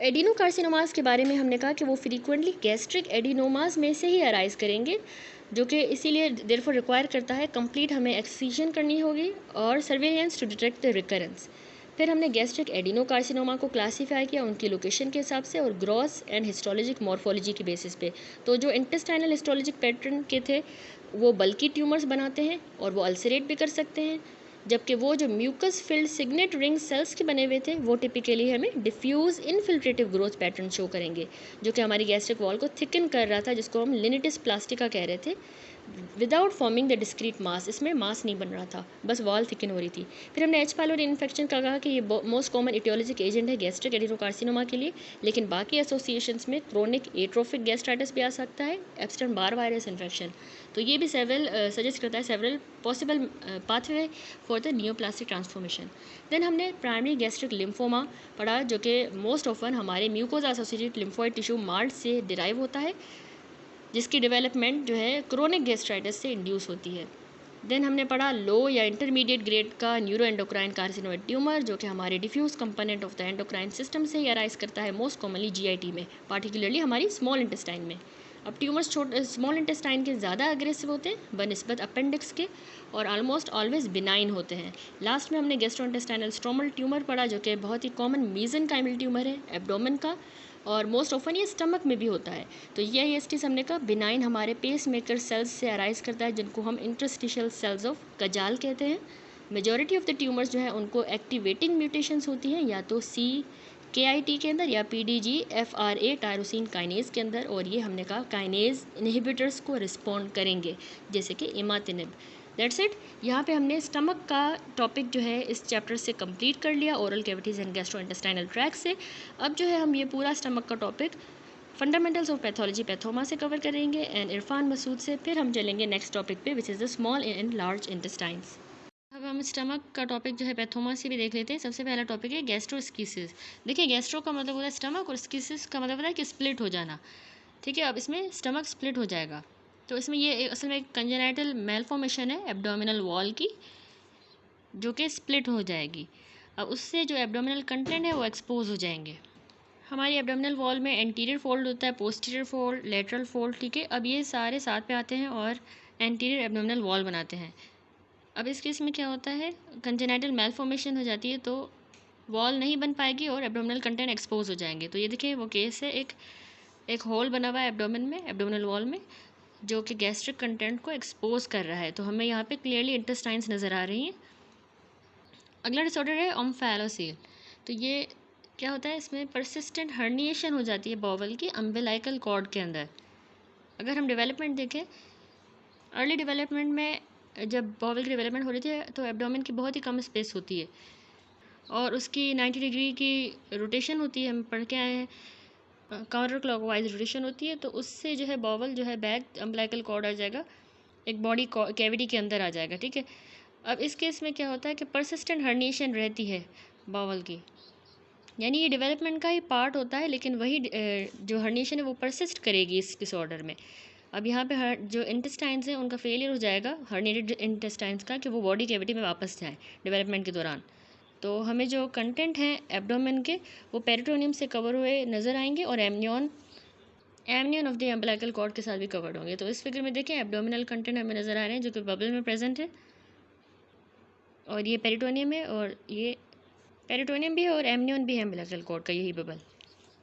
एडिनोकार्सिनोमास के बारे में हमने कहा कि वो फ्रीक्वेंटली गैस्ट्रिक एडिनोमास में से ही अराइज करेंगे, जो कि इसीलिए देयरफॉर रिक्वायर करता है कंप्लीट हमें एक्ससीजन करनी होगी और surveillance to detect the recurrence. फिर हमने गैस्ट्रिक एडिनोकार्सिनोमा को क्लासीफाई किया उनकी लोकेशन के हिसाब से और ग्रॉस एंड हिस्टोलॉजिक मॉर्फोलॉजी के बेसिस पे। तो जो इंटेस्टाइनल हिस्टोलॉजिक पैटर्न के थे वो बल्की ट्यूमर्स बनाते हैं और वो अल्सरेट भी कर सकते हैं, जबकि वो जो mucus filled signet ring cells के बने हुए थे वो टिपिकली हमें diffuse infiltrative growth pattern show करेंगे, जो कि हमारी गैस्ट्रिक वॉल को थिकन कर रहा था, जिसको हम लिनिटिस प्लास्टिका कह रहे थे, विदाउट फॉर्मिंग द डिस्क्रीट मास। इसमें मास नहीं बन रहा था, बस वॉल थिकन हो रही थी। फिर हमने एच पाइलोरी इन्फेक्शन का कहा कि ये मोस्ट कॉमन इटियोलॉजिक एजेंट है गैस्ट्रिक एडिनोकार्सिनोमा के लिए, लेकिन बाकी एसोसिएशंस में क्रोनिक एट्रोफिक गैस्ट्राइटिस भी आ सकता है, एप्स्टेन बार वायरस इन्फेक्शन। तो ये भी सेवरल सजेस्ट करता है several possible pathway for the neoplastic transformation. Then हमने प्राइमरी गैस्ट्रिक लिम्फोमा पढ़ा, जो कि मोस्ट ऑफन हमारे mucosa associated lymphoid tissue MALT से डिराइव होता है, जिसकी डेवलपमेंट जो है क्रोनिक गैस्ट्राइटिस से इंड्यूस होती है। देन हमने पढ़ा लो या इंटरमीडिएट ग्रेड का न्यूरो एंडोक्राइन कार्सिनोइड ट्यूमर, जो कि हमारे diffuse component of the endocrine system से ही अराइज करता है, मोस्ट कॉमनली जीआईटी में, पार्टिकुलरली हमारी स्मॉल इंटेस्टाइन में। अब ट्यूमर्स स्मॉल इंटेस्टाइन के ज़्यादा अग्रेसिव होते हैं बनस्बत अपेंडिक्स के और ऑलमोस्ट ऑलवेज बिनाइन होते हैं। लास्ट में हमने गैस्ट्रोइंटेस्टाइनल स्ट्रोमल ट्यूमर पढ़ा, जो कि बहुत ही कॉमन मीजनकाइमल ट्यूमर है एब्डोमेन का, और मोस्ट ऑफन ये स्टमक में भी होता है। तो ये ईएसटीज हमने कहा बिनाइन हमारे पेस मेकर सेल्स से अराइज करता है, जिनको हम इंटरस्टिशियल सेल्स ऑफ कजाल कहते हैं। मेजॉरिटी ऑफ द ट्यूमर्स जो है उनको एक्टिवेटिंग म्यूटेशंस होती हैं, या तो CKIT के अंदर या PDGFR टायरोसिन काइनेज के अंदर, और ये हमने कहा काइनेज इनहिबिटर्स को रिस्पॉन्ड करेंगे, जैसे कि इमातिनिब। That's it. यहाँ पे हमने स्टमक का टॉपिक जो है इस चैप्टर से कंप्लीट कर लिया, oral cavities and gastrointestinal tract से। अब जो है हम ये पूरा स्टमक का topic fundamentals of pathology Pathoma से कवर करेंगे एंड इरफान मसूद से। फिर हम चलेंगे नेक्स्ट टॉपिक पे, which is the small and large intestines. अब हम स्टमक का टॉपिक जो है पैथोमा से भी देख लेते हैं। सबसे पहला टॉपिक है गैस्ट्रोस्कीसिस। देखिए, गैस्ट्रो का मतलब होता है स्टमक और स्कीसिस का मतलब होता है कि स्प्लिट हो जाना। ठीक है, अब इसमें स्टमक स्प्लिट हो जाएगा, तो इसमें ये असल में एक कंजेनाइटल मेलफॉर्मेशन है एब्डोमिनल वॉल की, जो कि स्प्लिट हो जाएगी। अब उससे जो एब्डोमिनल कंटेंट है वो एक्सपोज हो जाएंगे। हमारी एब्डोमिनल वॉल में एंटीरियर फोल्ड होता है, पोस्टीरियर फोल्ड, लेटरल फोल्ड। ठीक है, अब ये सारे साथ पे आते हैं और एंटीरियर एब्डोमिनल वॉल बनाते हैं। अब इस केस में क्या होता है, कंजेनाइटल मेलफॉर्मेशन हो जाती है, तो वॉल नहीं बन पाएगी और एब्डोमिनल कंटेंट एक्सपोज हो जाएंगे। तो ये देखिए वो केस है, एक होल बना हुआ है एब्डोमेन में, एब्डोमिनल वॉल में, जो कि गैस्ट्रिक कंटेंट को एक्सपोज कर रहा है। तो हमें यहाँ पे क्लियरली इंटेस्टाइन्स नज़र आ रही हैं। अगला डिसऑर्डर है ओम्फैलोसील। तो ये क्या होता है, इसमें परसिस्टेंट हर्निएशन हो जाती है बॉवल की अम्बिलाइकल कॉर्ड के अंदर। अगर हम डेवलपमेंट देखें, अर्ली डेवलपमेंट में जब बॉवल की डेवलपमेंट हो रही थी तो एब्डोमेन की बहुत ही कम स्पेस होती है और उसकी 90 डिग्री की रोटेशन होती है, हम पढ़ के आए हैं, काउंटर क्लॉकवाइज रोटेशन होती है। तो उससे जो है बॉवल जो है बैक अम्बिलाइकल कॉर्ड आ जाएगा, एक बॉडी कैविटी के अंदर आ जाएगा। ठीक है, अब इस केस में क्या होता है कि परसिस्टेंट हर्निएशन रहती है बॉवल की, यानी ये डेवलपमेंट का ही पार्ट होता है, लेकिन वही जो हर्निएशन है वो परसिस्ट करेगी इस डिसऑर्डर में। अब यहाँ पे जो इंटेस्टाइन्स हैं उनका फेलियर हो जाएगा, हर्निएटेड इंटेस्टाइन्स का, कि वो बॉडी कैविटी में वापस जाएँ डेवलपमेंट के दौरान। तो हमें जो कंटेंट हैं एब्डोमेन के वो पेरिटोनियम से कवर हुए नज़र आएंगे और एमनियन ऑफ द अम्बिलाइकल कॉर्ड के साथ भी कवर्ड होंगे। तो इस फिगर में देखें एब्डोमिनल कंटेंट हमें नज़र आ रहे हैं जो कि बबल में प्रेजेंट है, और ये पेरिटोनियम है, और ये पेरिटोनियम भी है और एमनियन भी है अम्बिलाइकल कॉर्ड का, यही बबल।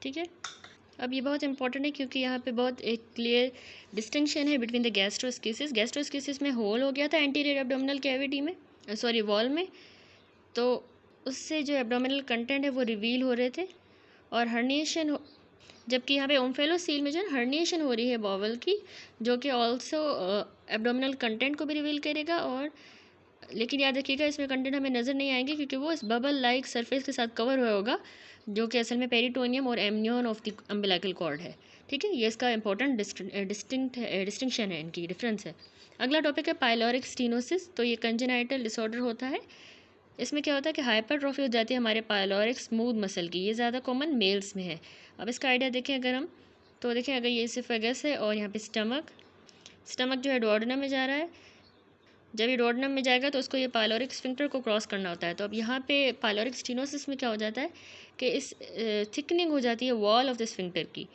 ठीक है, अब ये बहुत इंपॉर्टेंट है क्योंकि यहाँ पे बहुत एक क्लियर डिस्टिंक्शन है बिटवीन द गैस्ट्रोस्कीसिस। गैस्ट्रोस्कीसिस में होल हो गया था एंटीरियर एब्डोमिनल कैविटी में, सॉरी वॉल में, तो उससे जो एब्डोमिनल कंटेंट है वो रिवील हो रहे थे और हर्निएशन जबकि यहाँ पे ओम्फेलोसील में जो है हर्निएशन हो रही है बॉवल की, जो कि ऑल्सो एब्डोमिनल कंटेंट को भी रिवील करेगा। और लेकिन याद रखिएगा इसमें कंटेंट हमें नज़र नहीं आएंगे क्योंकि वो इस बबल लाइक सरफेस के साथ कवर हुआ होगा, जो कि असल में पेरिटोनियम और एमनियन ऑफ द अम्बिलाइकल कॉर्ड है। ठीक है, ये इसका इंपॉर्टेंट डिस्टिंक्शन है, इनकी डिफरेंस है। अगला टॉपिक है पाइलोरिक स्टीनोसिस। तो ये कंजेनाइटल डिसऑर्डर होता है। इसमें क्या होता है कि हाइपरट्रॉफी हो जाती है हमारे पाइलोरिक स्मूथ मसल की, ये ज़्यादा कॉमन मेल्स में है। अब इसका आइडिया देखें अगर हम, तो देखें अगर ये इसेफेगस है और यहाँ पे स्टमक जो है डुओडेनम में जा रहा है, जब ये डोडेनम में जाएगा तो उसको ये पायलोरिक स्फिंक्टर को क्रॉस करना होता है। तो अब यहाँ पे पायलोरिक स्टीनोसिस में क्या हो जाता है कि इस थिकनिंग हो जाती है वॉल ऑफ द स्फिंक्टर की,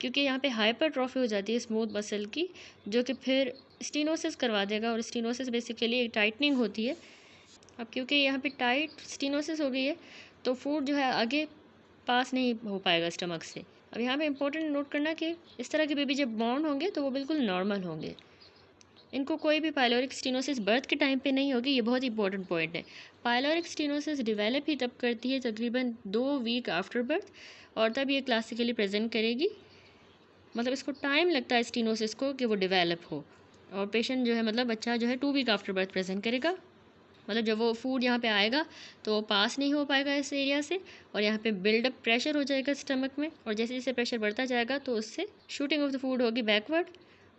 क्योंकि यहाँ पे हाइपरट्रॉफी हो जाती है स्मूथ मसल की, जो कि फिर स्टीनोसिस करवा देगा। और स्टीनोसिस बेसिकली एक टाइटनिंग होती है। अब क्योंकि यहाँ पे टाइट स्टीनोसिस हो गई है तो फूड जो है आगे पास नहीं हो पाएगा स्टमक से। अब यहाँ पे इंपॉर्टेंट नोट करना कि इस तरह के बेबी जब बॉर्न होंगे तो वो बिल्कुल नॉर्मल होंगे, इनको कोई भी पायलोरिक स्टीनोसिस बर्थ के टाइम पे नहीं होगी। ये बहुत इंपॉर्टेंट पॉइंट है। पायलोरिक स्टीनोसिस डिवेलप ही तब करती है तकरीबन 2 वीक आफ्टर बर्थ, और तब ये क्लासिकली प्रेजेंट करेगी। मतलब इसको टाइम लगता है स्टीनोसिस को कि वो डिवेलप हो, और पेशेंट जो है मतलब बच्चा जो है 2 वीक आफ्टर बर्थ प्रेजेंट करेगा। मतलब जब वो फूड यहाँ पे आएगा तो वो पास नहीं हो पाएगा इस एरिया से, और यहाँ पे बिल्डअप प्रेशर हो जाएगा स्टमक में, और जैसे जैसे प्रेशर बढ़ता जाएगा तो उससे शूटिंग ऑफ द फूड होगी बैकवर्ड,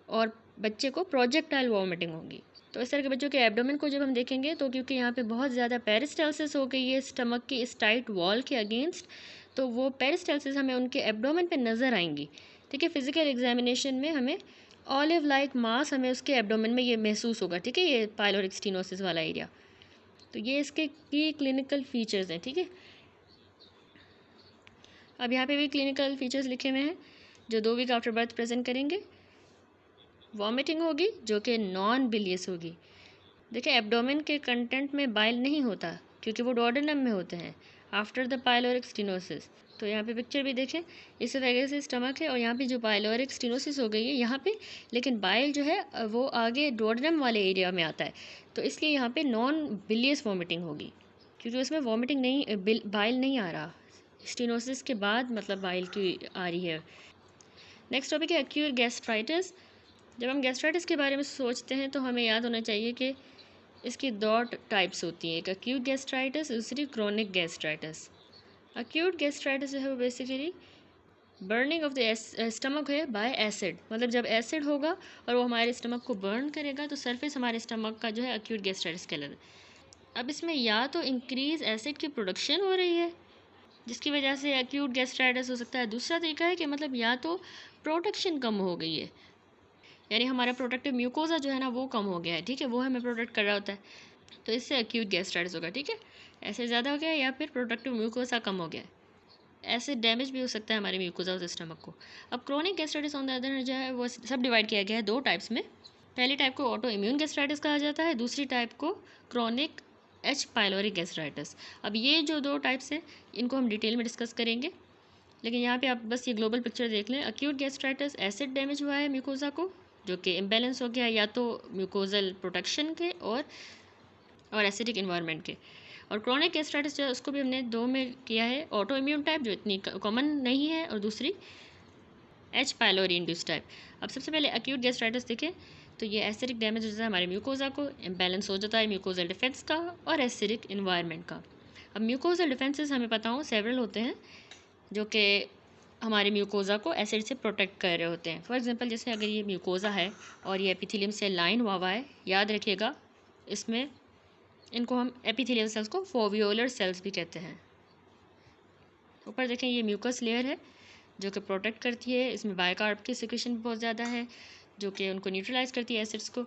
और बच्चे को प्रोजेक्टाइल वॉमिटिंग होगी। तो इस तरह के बच्चों के एब्डोमेन को जब हम देखेंगे तो क्योंकि यहाँ पे बहुत ज़्यादा पेरिस्टाल्सिस हो गई है स्टमक की इस टाइट वॉल के अगेंस्ट, तो वो पेरिस्टाल्सिस हमें उनके एब्डोमेन पे नज़र आएंगी। ठीक है, फिजिकल एग्जामिनेशन में हमें ऑलिव लाइक मास हमें उसके एब्डोमेन में ये महसूस होगा। ठीक है, ये पायलोरिक स्टीनोसिस वाला एरिया। तो ये इसके की क्लिनिकल फीचर्स हैं। ठीक है, अब यहाँ पे भी क्लिनिकल फीचर्स लिखे हुए हैं जो 2 वीक आफ्टर बर्थ प्रेजेंट करेंगे। वॉमिटिंग होगी जो कि नॉन बिलियस होगी। देखिए एब्डोमेन के कंटेंट में बाइल नहीं होता क्योंकि वो डोडेनम में होते हैं आफ्टर द पायलोरिक स्टीनोसिस। तो यहाँ पे पिक्चर भी देखें, इस वजह से स्टमक है और यहाँ पे जो पायलोरिक स्टीनोसिस हो गई है यहाँ पे, लेकिन बाइल जो है वो आगे डोडेनम वाले एरिया में आता है, तो इसलिए यहाँ पे नॉन बिलियस वॉमिटिंग होगी क्योंकि उसमें वॉमिटिंग नहीं, बाइल नहीं आ रहा। स्टीनोसिस के बाद मतलब बाइल की आ रही है। नेक्स्ट टॉपिक है एक्यूट गैस्ट्राइटिस। जब हम गैस्ट्राइटिस के बारे में सोचते हैं तो हमें याद होना चाहिए कि इसकी 2 टाइप्स होती हैं, एक एक्यूट गैस्ट्राइटिस, दूसरी क्रोनिक गैस्ट्राइटिस। एक्यूट गैस्ट्राइटिस है वो basically burning of the stomach है बाय एसिड। मतलब जब एसिड होगा और वो हमारे स्टमक को बर्न करेगा तो सरफेस हमारे स्टमक का जो है एक्यूट गैस्ट्राइटिस कहलाता है। अब इसमें या तो इंक्रीज एसिड की प्रोडक्शन हो रही है जिसकी वजह से एक्यूट गैस्ट्राइटिस हो सकता है। दूसरा तरीका है कि मतलब या तो प्रोटेक्शन कम हो गई है, यानी हमारा प्रोटेक्टिव म्यूकोजा जो है ना वो कम हो गया है। ठीक है, वो हमें प्रोटेक्ट कर रहा होता है, तो इससे एक्यूट गैस्ट्राइटिस होगा। ठीक है, एसिड ज़्यादा हो गया या फिर प्रोटेक्टिव म्यूकोजा कम हो गया है। एसिड डैमेज भी हो सकता है हमारे म्यूकोजा ऑफ स्टमक को। अब chronic gastritis on the other जो है वो सब डिवाइड किया गया है 2 टाइप्स में। पहली टाइप को ऑटो इम्यून गैस्ट्राइटिस कहा जाता है, दूसरी टाइप को क्रोनिक एच पायलोरिक गैस्ट्राइटिस। अब ये जो 2 टाइप्स हैं इनको हम डिटेल में डिस्कस करेंगे, लेकिन यहाँ पे आप बस ये ग्लोबल पिक्चर देख लें। एक्यूट गैस्ट्राइटिस एसिड डैमेज हुआ है म्यूकोजा को जो कि इम्बैलेंस हो गया या तो म्यूकोजल प्रोटेक्शन के और एसिडिक इन्वायरमेंट के। और क्रोनिक गैस्ट्राइटिस जो है उसको भी हमने 2 में किया है, ऑटो इम्यून टाइप जो इतनी कॉमन नहीं है और दूसरी एच पायलोरी इंड्यूस टाइप। अब सबसे पहले एक्यूट गैस्ट्राइटिस देखें तो ये एसिडिक डैमेज हो जाता है हमारे म्यूकोजा को, इम्बैलेंस हो जाता है म्यूकोजल डिफेंस का और एसिडिक इन्वायरमेंट का। अब म्यूकोजल डिफेंसेस हमें पता हो सेवरल होते हैं जो कि हमारे म्यूकोजा को एसिड से प्रोटेक्ट कर रहे होते हैं। फॉर एग्जांपल जैसे अगर ये म्यूकोजा है और ये एपिथेलियम से लाइन हुआ हुआ है, याद रखिएगा इसमें इनको हम एपिथेलियल सेल्स को फोवियोलर सेल्स भी कहते हैं। ऊपर देखें ये म्यूकस लेयर है जो कि प्रोटेक्ट करती है, इसमें बायोकार्ब की सिक्रेशन बहुत ज़्यादा है जो कि उनको न्यूट्रलाइज करती है एसिड्स को।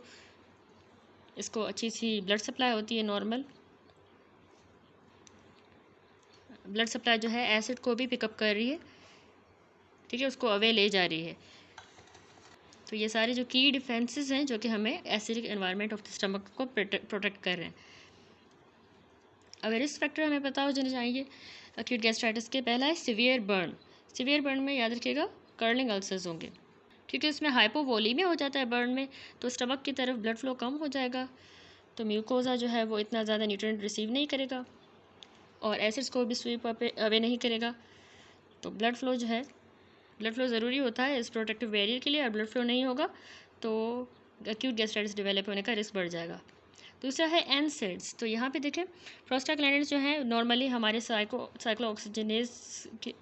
इसको अच्छी सी ब्लड सप्लाई होती है, नॉर्मल ब्लड सप्लाई जो है एसिड को भी पिकअप कर रही है। ठीक है, उसको अवे ले जा रही है। तो ये सारे जो की डिफेंसेस हैं जो कि हमें acidic environment of the stomach को प्रोटेक्ट कर रहे हैं। अगर रिस्क फैक्टर हमें पता हो जाने चाहिए एक्यूट गैस्ट्राइटिस के, पहला है सीवियर बर्न। सीवियर बर्न में याद रखिएगा कर्लिंग अल्सर्स होंगे क्योंकि उसमें हाइपोवोलीमिया हो जाता है बर्न में, तो स्टमक की तरफ ब्लड फ्लो कम हो जाएगा, तो म्यूकोजा जो है वो इतना ज़्यादा न्यूट्रिएंट रिसीव नहीं करेगा और एसिड्स को भी स्वीप अवे नहीं करेगा। तो ब्लड फ्लो जो है, ब्लड फ्लो ज़रूरी होता है इस प्रोटेक्टिव बैरियर के लिए, और ब्लड फ्लो नहीं होगा तो एक्यूट गैस्ट्राइटिस डेवलप होने का रिस्क बढ़ जाएगा। दूसरा है एनसेड्स। तो यहाँ पे देखें प्रोस्टाग्लैंडिन्स जो है नॉर्मली हमारे साइक्लोऑक्सीजनेज के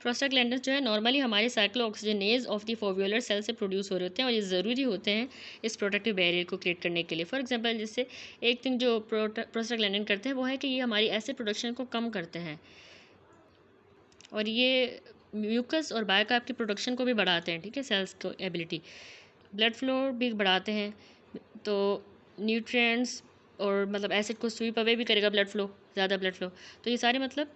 प्रोस्टाग्लैंडिन्स जो है नॉर्मली हमारे साइक्लोऑक्सीजनेज ऑफ द फोवियोलर सेल से प्रोड्यूस हो रहे होते हैं और ये ज़रूरी होते हैं इस प्रोटेक्टिव बैरियर को क्रिएट करने के लिए। फॉर एग्जांपल जैसे एक थिंग जो प्रोस्टाग्लैंडिन करते हैं वो है कि ये हमारी एसिड प्रोडक्शन को कम करते हैं और ये म्यूकस और बायोकार्ब की प्रोडक्शन को भी बढ़ाते हैं। ठीक है, सेल्स को एबिलिटी, ब्लड फ्लो भी बढ़ाते हैं। तो न्यूट्रिएंट्स और मतलब एसिड को स्वीप अवे भी करेगा, ब्लड फ्लो, ज़्यादा ब्लड फ्लो। तो ये सारे मतलब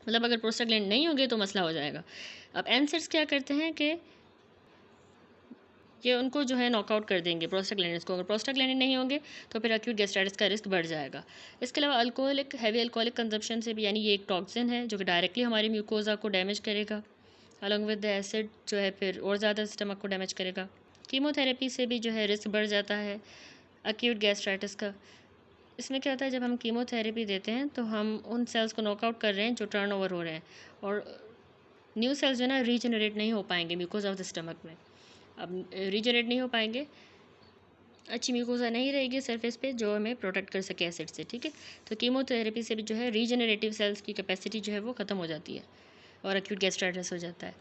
अगर प्रोस्टाग्लैंड नहीं होंगे तो मसला हो जाएगा। अब एनसेड्स क्या करते हैं कि ये उनको जो है नॉकआउट कर देंगे प्रोस्टाग्लैंडिन्स को। अगर प्रोस्टाग्लैंडिन नहीं होंगे तो फिर एक्यूट गैस्ट्राइटिस का रिस्क बढ़ जाएगा। इसके अलावा अल्कोहलिक, हैवी अल्कोहलिक कंजप्शन से भी, यानी ये एक टॉक्सिन है जो कि डायरेक्टली हमारी म्यूकोजा को डैमेज करेगा, अलॉन्ग विद द एसिड जो है फिर और ज़्यादा स्टमक को डैमेज करेगा। कीमोथेरेपी से भी जो है रिस्क बढ़ जाता है एक्यूट गैस्ट्राइटिस का। इसमें क्या होता है, जब हम कीमोथेरेपी देते हैं तो हम उन सेल्स को नॉकआउट कर रहे हैं जो टर्नओवर हो रहे हैं, और न्यू सेल्स जो है ना रीजनरेट नहीं हो पाएंगे म्यूकोजा ऑफ द स्टमक में। अब रीजनरेट नहीं हो पाएंगे, अच्छी म्यूकोजा नहीं रहेगी सरफेस पे जो हमें प्रोटेक्ट कर सके एसिड से, ठीक है। तो कीमोथेरेपी से भी जो है रीजनरेटिव सेल्स की कैपेसिटी जो है वो ख़त्म हो जाती है और एक्यूट गैस्ट्राइटिस हो जाता है।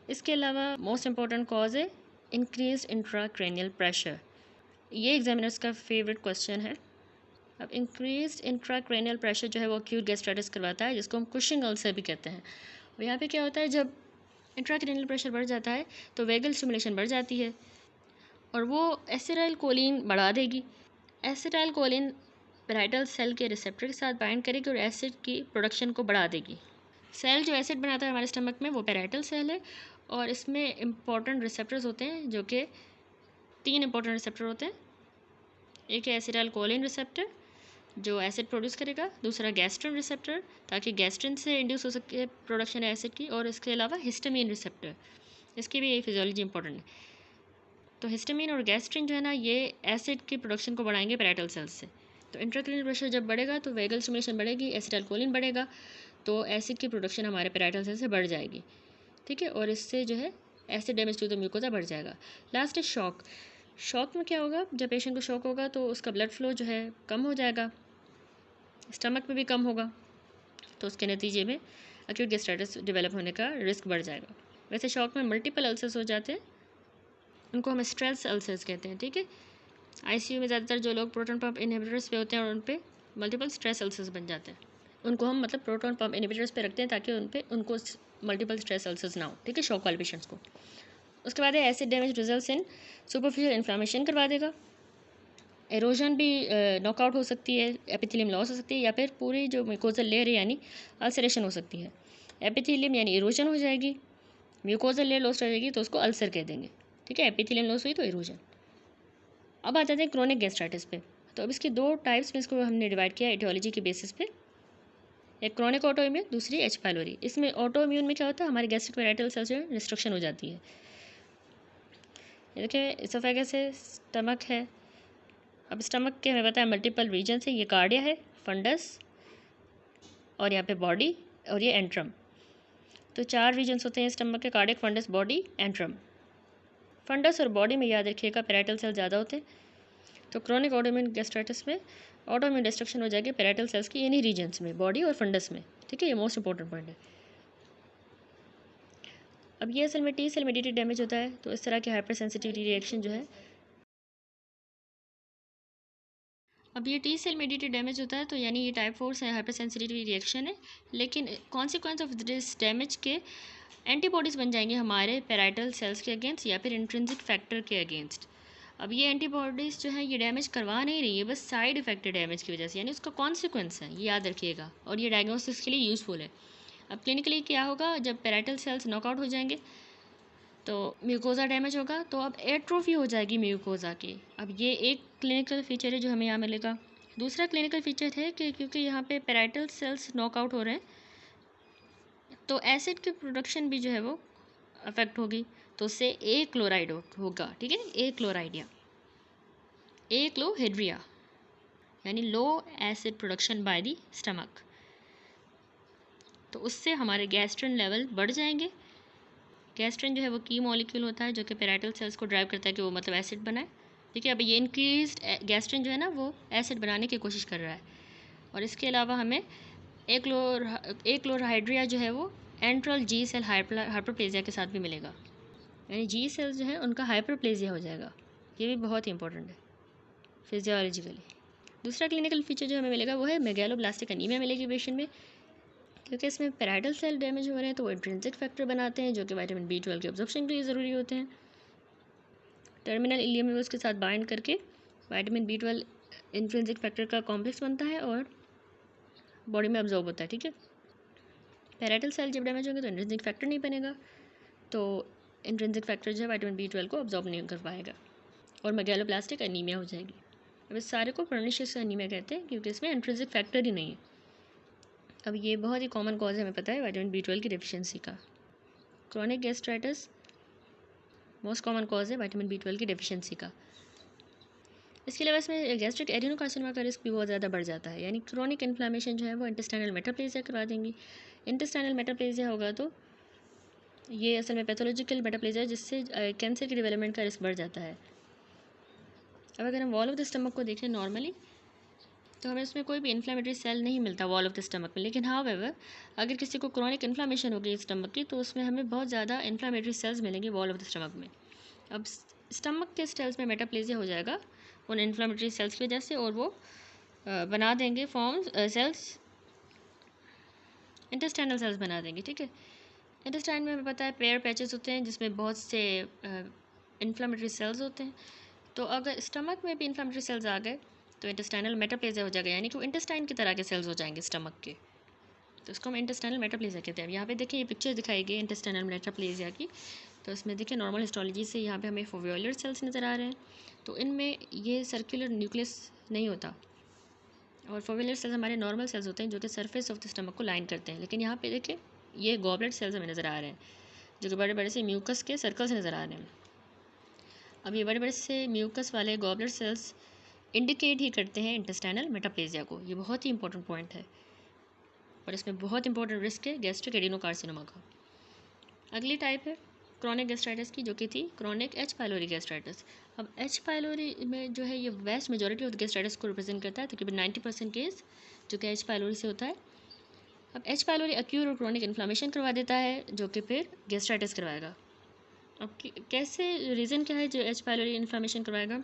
इसके अलावा मोस्ट इंपॉर्टेंट कॉज है इंक्रीज इंट्राक्रैनियल प्रेशर। ये एग्जामिनर्स का फेवरेट क्वेश्चन है। अब इंक्रीज इंट्राक्रैनियल प्रेशर जो है वो एक्यूट गैस्ट्राइटिस करवाता है, जिसको हम कुशिंग अल्सर भी कहते हैं। और यहाँ पे क्या होता है, जब इंट्राक्रैनियल प्रेशर बढ़ जाता है तो वेगल स्टिमुलेशन बढ़ जाती है और वो एसिटाइल कोलिन बढ़ा देगी। एसिटाइल कोलिन पैराइटल सेल के रिसेप्टर के साथ बाइंड करेगी और एसिड की प्रोडक्शन को बढ़ा देगी। सेल जो एसिड बनाता है हमारे स्टमक में वो पैराइटल सेल है, और इसमें इंपॉर्टेंट रिसेप्टर्स होते हैं जो कि 3 इंपॉर्टेंट रिसेप्टर होते हैं। एक है एसिटाइल कोलिन रिसेप्टर जो एसिड प्रोड्यूस करेगा, दूसरा गैस्ट्रिन रिसेप्टर ताकि गैस्ट्रिन से इंड्यूस हो सके प्रोडक्शन एसिड की, और इसके अलावा हिस्टामिन रिसेप्टर, इसकी भी फिजियोलॉजी इंपॉर्टेंट है। तो हिस्टामिन और गैस्ट्रिन जो है ना ये एसिड की प्रोडक्शन को बढ़ाएंगे पैराइटल सेल्स से। तो इंट्राक्रैनियल प्रेशर जब बढ़ेगा तो वेगल स्टिमुलेशन बढ़ेगी, एसिटाइल कोलिन बढ़ेगा, तो एसिड की प्रोडक्शन हमारे पैराइटल सेल से बढ़ जाएगी, ठीक है। और इससे जो है acid damage to the mucosa बढ़ जाएगा। लास्ट है शॉक। शॉक में क्या होगा, जब पेशेंट को शॉक होगा तो उसका ब्लड फ्लो जो है कम हो जाएगा, स्टमक में भी कम होगा, तो उसके नतीजे में एक्यूट गैस्ट्राइटिस डेवलप होने का रिस्क बढ़ जाएगा। वैसे शॉक में मल्टीपल अल्सर्स हो जाते हैं, उनको हम स्ट्रेस अल्सर्स कहते हैं, ठीक है। आईसीयू में ज़्यादातर जो लोग प्रोटॉन पंप इनहिबिटर्स पे होते हैं और उन पे मल्टीपल स्ट्रेस अल्सर्स बन जाते हैं, उनको हम मतलब प्रोटॉन पंप इनहिबिटर्स पे रखते हैं ताकि उनको मल्टीपल स्ट्रेस अल्सर्स ना हो, ठीक है, शॉक वाले पेशेंट्स को। उसके बाद है acid damage results in superficial inflammation करवा देगा। एरोजन भी नॉकआउट हो सकती है, एपिथेलियम लॉस हो सकती है, या फिर पूरी जो म्यूकोजल लेयर है यानी अल्सरेशन हो सकती है। एपिथेलियम यानी इरोजन हो जाएगी, म्यूकोजल लेयर लॉस हो जाएगी तो उसको अल्सर कह देंगे, ठीक है। एपिथेलियम लॉस हुई तो इरोजन। अब आ जाते हैं क्रोनिक गैस्ट्राइटिस पे। तो अब इसकी 2 टाइप्स में इसको हमने डिवाइड किया एटियोलॉजी के बेसिस पे। एक क्रोनिक ऑटो इम्यून, दूसरी एच पाइलोरी। इसमें ऑटो इम्यून में क्या होता है, हमारे गैस्ट्रिक पैराइटल सेल्स में डिस्ट्रक्शन हो जाती है। देखिए इसोफेगस है, स्टमक है। अब स्टमक के हमें पता है मल्टीपल रीजन है, ये कार्डिया है, फंडस और यहाँ पे बॉडी और ये एंट्रम। तो 4 रीजन्स होते हैं स्टमक के, cardiac, fundus, body, antrum. Fundus और बॉडी में याद रखिएगा पैराइटल सेल ज़्यादा होते हैं। तो क्रोनिक ऑटोइम्यून गैस्ट्राइटिस में ऑटोइम्यून डिस्ट्रक्शन हो जाएगी पैराइटल सेल्स की इन्हीं रीजन्स में, बॉडी और फंडस में, ठीक है। ये मोस्ट इंपॉर्टेंट पॉइंट है। अब ये असल में टी सेल मेडिएटेड डैमेज होता है, तो इस तरह की हाइपर सेंसिटिविटी रिएक्शन जो है, अब ये टी सेल मेडिएटेड डैमेज होता है तो यानी ये टाइप 4 से हाइपर सेंसिटिविटी रिएक्शन है, लेकिन कॉन्सिक्वेंस ऑफ दिस डैमेज के एंटीबॉडीज़ बन जाएंगे हमारे पैराइटल सेल्स के अगेंस्ट या फिर इंट्रिंसिक फैक्टर के अगेंस्ट। अब ये एंटीबॉडीज़ जो है ये डैमेज करवा नहीं रही है, बस साइड इफेक्ट है डैमेज की वजह से, यानी उसका कॉन्सिक्वेंस है, ये याद रखिएगा, और ये डायग्नोसिस के लिए यूज़फुल है। अब क्लिनिकली क्या होगा, जब पैराइटल सेल्स नॉकआउट हो जाएंगे तो म्यूकोजा डैमेज होगा, तो अब एट्रोफी हो जाएगी म्यूकोजा की। अब ये एक क्लिनिकल फीचर है जो हमें यहाँ मिलेगा। दूसरा क्लिनिकल फीचर है कि क्योंकि यहाँ पे पैराइटल सेल्स नॉकआउट हो रहे हैं तो एसिड की प्रोडक्शन भी जो है वो अफेक्ट होगी, तो उससे ए क्लोराइड होगा, ठीक है, ए क्लोराइडिया, ए क्लोहेड्रिया, यानी low acid production by the stomach. तो उससे हमारे गैस्ट्रिन लेवल बढ़ जाएंगे। गैस्ट्रिन जो है वो की मॉलिक्यूल होता है जो कि पैराइटल सेल्स को ड्राइव करता है कि वो मतलब एसिड बनाए, ठीक है। अब ये इंक्रीज्ड गैस्ट्रिन जो है ना वो एसिड बनाने की कोशिश कर रहा है, और इसके अलावा हमें ए क्लोरहाइड्रिया जो है वो एंट्रल जी सेल हाइपरप्लेजिया के साथ भी मिलेगा, यानी जी सेल्स जो है उनका हाइपरप्लेजिया हो जाएगा। ये भी बहुत ही इंपॉर्टेंट है फिजियोलॉजिकली। दूसरा क्लिनिकल फीचर जो हमें मिलेगा वो है मेगालोब्लास्टिक एनीमिया मिलेगी पेशेंट में, क्योंकि इसमें पैराइटल सेल डैमेज हो रहे हैं तो वो इंट्रिंसिक फैक्टर बनाते हैं जो कि विटामिन B12 के अब्जॉर्प्शन के लिए ज़रूरी होते हैं। टर्मिनल इलियम में उसके साथ बाइंड करके विटामिन B12 इंट्रिंसिक फैक्टर का कॉम्प्लेक्स बनता है और बॉडी में अब्जॉर्ब होता है, ठीक है। पैराइटल सेल जब डैमेज होंगे तो इंट्रिंसिक फैक्टर नहीं बनेगा, तो इंट्रिंसिक फैक्टर जो है विटामिन B12 को अब्जॉर्ब नहीं कर पाएगा और मेगालोब्लास्टिक एनीमिया हो जाएगी। अब इस सारे को पर्निशियस एनीमिया कहते हैं क्योंकि इसमें इंट्रिंसिक फैक्टर ही नहीं है। अब ये बहुत ही कॉमन कॉज है, हमें पता है, विटामिन B12 की डेफिशिएंसी का। Chronic gastritis most common cause है विटामिन B12 की डेफिशिएंसी का। इसके अलावा इसमें गैस्ट्रिक एडिनोकार्सिनोमा का रिस्क भी बहुत ज़्यादा बढ़ जाता है, यानी क्रॉनिक इन्फ्लामेशन जो है वो इंटेस्टाइनल मेटाप्लेजिया करवा देंगी। इंटेस्टाइनल मेटाप्लेजिया होगा तो ये असल में पैथोलॉजिकल मेटाप्लेजिया है जिससे कैंसर की डेवलपमेंट का रिस्क बढ़ जाता है। अब अगर हम वॉल ऑफ द स्टमक को देखें नॉर्मली तो हमें उसमें कोई भी इन्फ्लामेटरी सेल नहीं मिलता वॉल ऑफ द स्टमक में, लेकिन हाउएवर अगर किसी को क्रॉनिक इन्फ्लामेशन होगी स्टमक की तो उसमें हमें बहुत ज़्यादा इन्फ्लामेटरी सेल्स मिलेंगे वॉल ऑफ द स्टमक में। अब स्टमक के सेल्स में मेटाप्लेजिया हो जाएगा उन इन्फ्लामेटरी सेल्स की वजह से, और वो बना देंगे सेल्स, इंटेस्टाइनल सेल्स बना देंगे, ठीक है। इंटेस्टाइन में हमें पता है पेयर पैचेस होते हैं जिसमें बहुत से इन्फ्लामेटरी सेल्स होते हैं। तो अगर स्टमक में भी इन्फ्लामेटरी सेल्स आ गए तो इंटेस्टाइनल मेटाप्लेजिया हो जाएगा, यानी कि इंटेस्टाइन की तरह के सेल्स हो जाएंगे स्टमक के, तो इसको हम इंटेस्टाइनल मेटाप्लेजिया कहते हैं। यहाँ पे देखिए ये पिक्चर दिखाई गई इंटेस्टाइनल मेटाप्लेजिया की, तो इसमें देखिए नॉर्मल हिस्टोलॉजी से यहाँ पे हमें फोवियोलर सेल्स नज़र आ रहे हैं, तो इनमें ये सर्कुलर न्यूक्लियस नहीं होता, और फोवियोलर सेल्स हमारे नॉर्मल सेल्स होते हैं जो कि सरफेस ऑफ द स्टमक को लाइन करते हैं। लेकिन यहाँ पे देखिए ये गॉबलेट सेल्स हमें नज़र आ रहे हैं जो कि बड़े बड़े से म्यूकस के सर्कल्स नज़र आ रहे हैं। अब ये बड़े बड़े से म्यूकस वाले गॉबलेट सेल्स इंडिकेट ही करते हैं इंटेस्टाइनल मेटाप्लेजिया को। ये बहुत ही इंपॉर्टेंट पॉइंट है और इसमें बहुत इंपॉर्टेंट रिस्क है गैस्ट्रिक एडिनोकार्सिनोमा का। अगली टाइप है क्रॉनिक गैस्ट्राइटिस की, जो कि थी क्रॉनिक एच पाइलोरी गैस्ट्राइटिस। अब एच पाइलोरी में जो है ये वेस्ट मेजॉरिटी ऑफ गैस्ट्राइटिस को रिप्रेजेंट करता है, तकरीबन 90% केस जो कि एच पाइलोरी से होता है। अब एच पाइलोरी अक्यूट और क्रॉनिक इन्फ्लामेशन करवा देता है जो कि फिर गैस्ट्राइटिस करवाएगा। अब कैसे, रीज़न क्या है जो एच पाइलोरी इन्फ्लामेशन करवाएगा,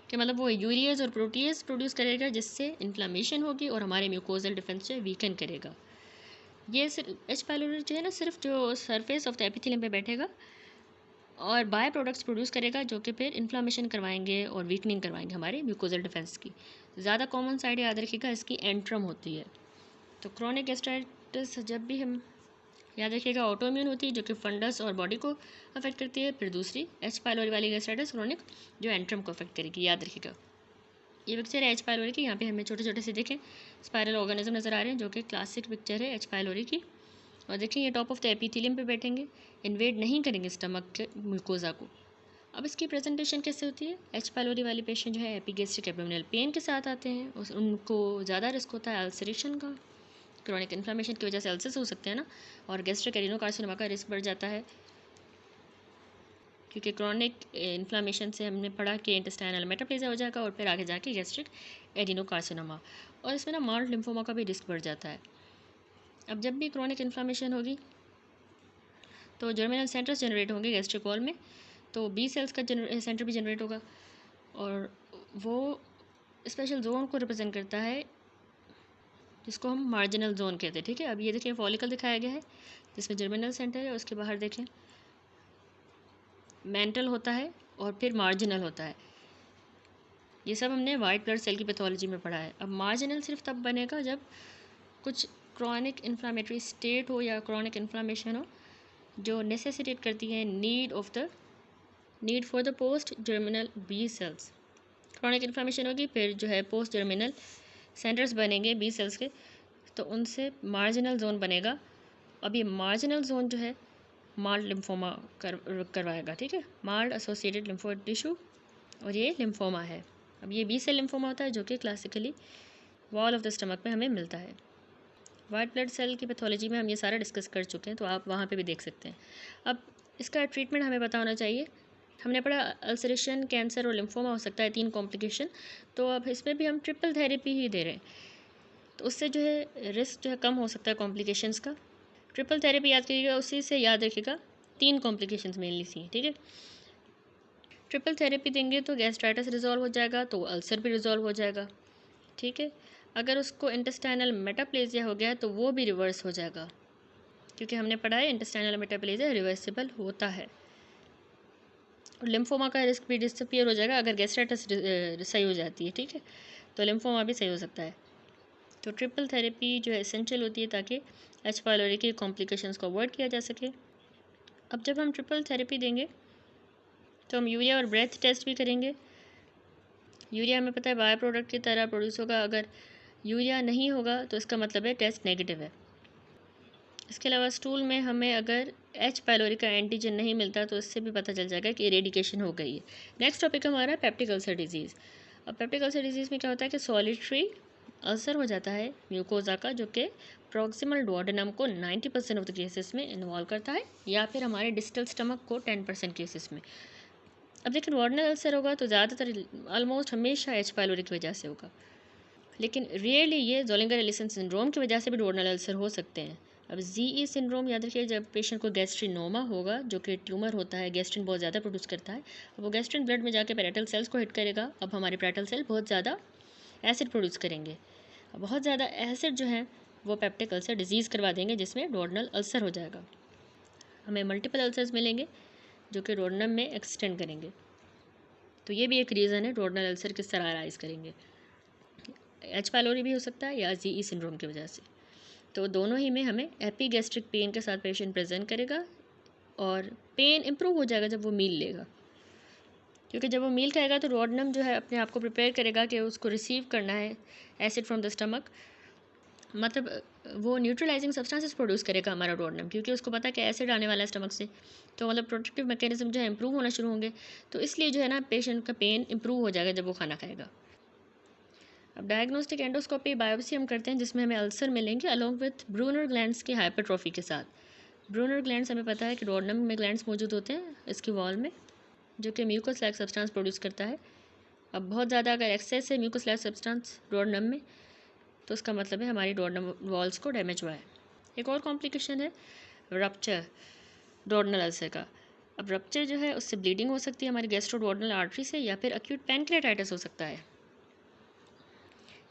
कि मतलब वो यूरियाज और प्रोटीज प्रोड्यूस करेगा जिससे इन्फ्लामेशन होगी और हमारे म्यूकोजल डिफेंस से वीकन करेगा। ये सिर्फ एच पाइलोरी जो है ना, सिर्फ जो सरफेस ऑफ द एपिथेलियम पे बैठेगा और बाय प्रोडक्ट्स प्रोड्यूस करेगा जो कि फिर इन्फ्लामेशन करवाएंगे और वीकनिंग करवाएंगे हमारे म्यूकोजल डिफेंस की। ज़्यादा कॉमन साइड याद रखिएगा इसकी एंट्रम होती है। तो क्रॉनिक गैस्ट्राइटिस जब भी हम याद रखिएगा ऑटोइम्यून होती है जो कि फंडस और बॉडी को अफेक्ट करती है, फिर दूसरी एच पाइलोरी वाली गैस्ट्राइटिस क्रॉनिक जो एंट्रम को अफेक्ट करेगी, याद रखिएगा। ये पिक्चर है एच पाइलोरी की, यहाँ पे हमें छोटे छोटे से देखें स्पाइरल ऑर्गेनिज्म नज़र आ रहे हैं जो कि क्लासिक पिक्चर है एच पाइलोरी की। और देखिए ये टॉप ऑफ द एपिथेलियम पे बैठेंगे, इन्वेड नहीं करेंगे स्टमक के म्यूकोजा को। अब इसकी प्रेजेंटेशन कैसे होती है, एच पाइलोरी वाले पेशेंट जो है एपिगैस्ट्रिक एब्डोमिनल पेन के साथ आते हैं, उनको ज़्यादा रिस्क होता है अल्सरेशन का, क्रॉनिक इन्फ्लामेशन की वजह से अल्सर्स हो सकते हैं ना, और गैस्ट्रिक एडिनोकार्सिनोमा का रिस्क बढ़ जाता है क्योंकि क्रॉनिक इन्फ्लामेशन से हमने पढ़ा कि इंटेस्टाइनल मेटाप्लेजिया हो जाएगा और फिर आगे जाके गैस्ट्रिक एडिनोकार्सिनोमा, और इसमें ना माल्ट लिम्फोमा का भी रिस्क बढ़ जाता है। अब जब भी क्रॉनिक इन्फ्लामेशन होगी तो जर्मिनल सेंटर्स जनरेट होंगे गैस्ट्रिक वॉल में, तो बी सेल्स का सेंटर भी जनरेट होगा और वो स्पेशल जोन को रिप्रेजेंट करता है जिसको हम मार्जिनल जोन कहते हैं, ठीक है। अब ये देखिए फॉलिकल दिखाया गया है जिसमें जर्मिनल सेंटर है, उसके बाहर देखें मेंटल होता है और फिर मार्जिनल होता है। ये सब हमने वाइट ब्लड सेल की पैथोलॉजी में पढ़ा है। अब मार्जिनल सिर्फ तब बनेगा जब कुछ क्रॉनिक इन्फ्लामेटरी स्टेट हो या क्रॉनिक इन्फ्लामेशन हो जो नेसेसिटेट करती है need for the post germinal B cells. Chronic inflammation होगी फिर जो है पोस्ट जर्मिनल सेंटर्स बनेंगे बी सेल्स के, तो उनसे मार्जिनल जोन बनेगा। अब ये मार्जिनल जोन जो है माल्ड लिम्फोमा करवाएगा, ठीक है, माल्ड एसोसिएटेड लिम्फोइड टिश्यू, और ये लिम्फोमा है। अब ये बी सेल लिम्फोमा होता है जो कि classically wall of the stomach में हमें मिलता है। वाइट ब्लड सेल की पैथोलॉजी में हम ये सारा डिस्कस कर चुके हैं, तो आप वहाँ पे भी देख सकते हैं। अब इसका ट्रीटमेंट हमें पता होना चाहिए। हमने पढ़ा अल्सरेशन, कैंसर और लिम्फोमा हो सकता है 3 कॉम्प्लिकेशन, तो अब इसमें भी हम ट्रिपल थेरेपी ही दे रहे हैं, तो उससे जो है रिस्क जो है कम हो सकता है कॉम्प्लिकेशंस का। ट्रिपल थेरेपी याद करिएगा, उसी से याद रखिएगा 3 कॉम्प्लिकेशंस मेनली सी, ठीक है। ट्रिपल थेरेपी देंगे तो गैस्ट्राइटिस रिजॉल्व हो जाएगा, तो अल्सर भी रिजॉल्व हो जाएगा, ठीक है। अगर उसको इंटेस्टाइनल मेटाप्लेजिया हो गया तो वो भी रिवर्स हो जाएगा, क्योंकि हमने पढ़ा है इंटेस्टाइनल मेटाप्लेजिया रिवर्सिबल होता है। और लिम्फोमा का रिस्क भी डिसअपियर हो जाएगा अगर गैस्ट्राइटिस सही हो जाती है, ठीक है। तो लिम्फोमा भी सही हो सकता है। तो ट्रिपल थेरेपी जो है एसेंशियल होती है ताकि एच पाइलोरी की कॉम्प्लिकेशंस को अवॉइड किया जा सके। अब जब हम ट्रिपल थेरेपी देंगे तो हम यूरिया और ब्रेथ टेस्ट भी करेंगे। यूरिया हमें पता है बाय प्रोडक्ट की तरह प्रोड्यूस होगा, अगर यूरिया नहीं होगा तो इसका मतलब है टेस्ट नेगेटिव है। इसके अलावा स्टूल में हमें अगर एच पाइलोरी का एंटीजन नहीं मिलता तो इससे भी पता चल जाएगा कि इरेडिकेशन हो गई है। नेक्स्ट टॉपिक हमारा पेप्टिक अल्सर डिजीज़। अब पेप्टिक अल्सर डिजीज़ में क्या होता है कि सॉलिटरी अल्सर हो जाता है म्यूकोजा का, जो कि प्रॉक्सिमल डुओडेनम को 90% ऑफ द केसेस में इन्वॉल्व करता है, या फिर हमारे डिस्टल स्टमक को 10% केसेस में। अब देखिए डुओडेनल अल्सर होगा तो ज़्यादातर ऑलमोस्ट हमेशा एच पाइलोरी की वजह से होगा, लेकिन रियरली ये ज़ोलिंगर एलिसन सिंड्रोम की वजह से भी डुओडेनल अल्सर हो सकते हैं। अब जीई सिंड्रोम याद रखिए, जब पेशेंट को गैस्ट्रिनोमा होगा जो कि ट्यूमर होता है, गैस्ट्रिन बहुत ज़्यादा प्रोड्यूस करता है, अब वो गैस्ट्रिन ब्लड में जाके पैरेटल सेल्स को हिट करेगा। अब हमारे पैरेटल सेल बहुत ज़्यादा एसिड प्रोड्यूस करेंगे, अब बहुत ज़्यादा एसिड जो है वो पेप्टिक अल्सर डिजीज़ करवा देंगे जिसमें डुओडेनल अल्सर हो जाएगा। हमें मल्टीपल अल्सर्स मिलेंगे जो कि डुओडेनम में एक्सटेंड करेंगे। तो ये भी एक रीज़न है डुओडेनल अल्सर किस तरह अराइज करेंगे। एच पाइलोरी भी हो सकता है या जीई सिंड्रोम की वजह से। तो दोनों ही में हमें एपीगैस्ट्रिक पेन के साथ पेशेंट प्रेजेंट करेगा और पेन इम्प्रूव हो जाएगा जब वो मील लेगा, क्योंकि जब वो मील खाएगा तो डुओडेनम जो है अपने आप को प्रिपेयर करेगा कि उसको रिसीव करना है एसिड फ्रॉम द स्टमक, मतलब वो न्यूट्रलाइजिंग सब्सटेंसेस प्रोड्यूस करेगा हमारा डुओडेनम, क्योंकि उसको पता है कि एसिड आने वाला है स्टमक से। तो मतलब प्रोटेक्टिव मैकेनिज्म जो है इंप्रूव होना शुरू होंगे, तो इसलिए जो है ना पेशेंट का पेन इंप्रूव हो जाएगा जब वो खाना खाएगा। अब डायग्नोस्टिक एंडोस्कोपी बायोप्सी हम करते हैं जिसमें हमें अल्सर मिलेंगे अलोंग विथ ब्रूनर ग्लैंड्स की हाइपरट्रॉफी के साथ। ब्रूनर ग्लैंड्स हमें पता है कि डुओडेनम में ग्लैंड्स मौजूद होते हैं इसकी वॉल में, जो कि म्यूकस लाइक सब्सटेंस प्रोड्यूस करता है। अब बहुत ज़्यादा अगर एक्सेस है म्यूकस लाइक सब्सटेंस डुओडेनम में तो उसका मतलब है हमारी डुओडेनम वॉल्स को डैमेज हुआ है। एक और कॉम्प्लिकेशन है रप्चर डुओडेनल अल्सर का। अब रप्चर जो है उससे ब्लीडिंग हो सकती है हमारी गैस्ट्रोडुओडेनल आर्टरी से, या फिर एक्यूट पैनक्रियाटाइटिस हो सकता है।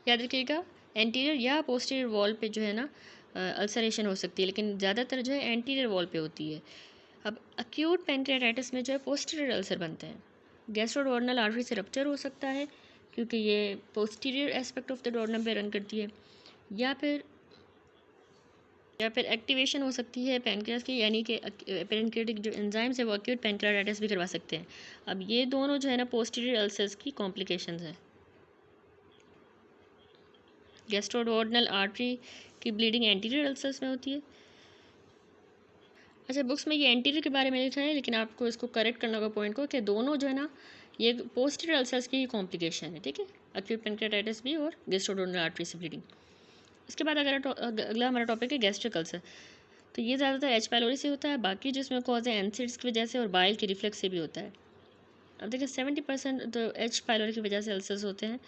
याद रखिएगा एंटीरियर या पोस्टीरियर वॉल पे जो है ना अल्सरेशन हो सकती है, लेकिन ज़्यादातर जो है एंटीरियर वॉल पे होती है। अब एक्यूट पैनक्रियाटाइटिस में जो है पोस्टीरियर अल्सर बनते हैं। गैस्ट्रोडुओडेनल आर्टरी से रप्चर हो सकता है क्योंकि ये posterior aspect of the duodenum पे रन करती है, या फिर एक्टिवेशन हो सकती है पैनक्रियास की, यानी कि पैनक्रियाटिक जो एंजाइम्स है वो एक्यूट पैनक्रियाटाइटिस भी करवा सकते हैं। अब ये दोनों जो है ना पोस्टीरियर अल्सर्स की कॉम्प्लिकेशंस हैं। गैस्ट्रोडुओडेनल आर्टरी की ब्लीडिंग एंटीरियर अल्सर्स में होती है। अच्छा, बुक्स में ये एंटीरियर के बारे में लिखा है, लेकिन आपको इसको करेक्ट करना होगा पॉइंट को कि दोनों जो है ना ये पोस्टीरियर अल्सर्स की ही कॉम्प्लिकेशन है, ठीक है, एक्यूट पैनक्रियाटाइटिस भी और गैस्ट्रोडुओडेनल आर्टरी से ब्लीडिंग। इसके बाद अगला हमारा टॉपिक है गैस्ट्रिक अल्सर। तो ये ज़्यादातर एच पाइलोरी से होता है, बाकी जिसमें कॉज है एनसिड्स की वजह से और बाइल के रिफ्लेक्स से भी होता है। अब देखिए 70% तो एच पाइलोरी की वजह से अल्सर्स होते हैं,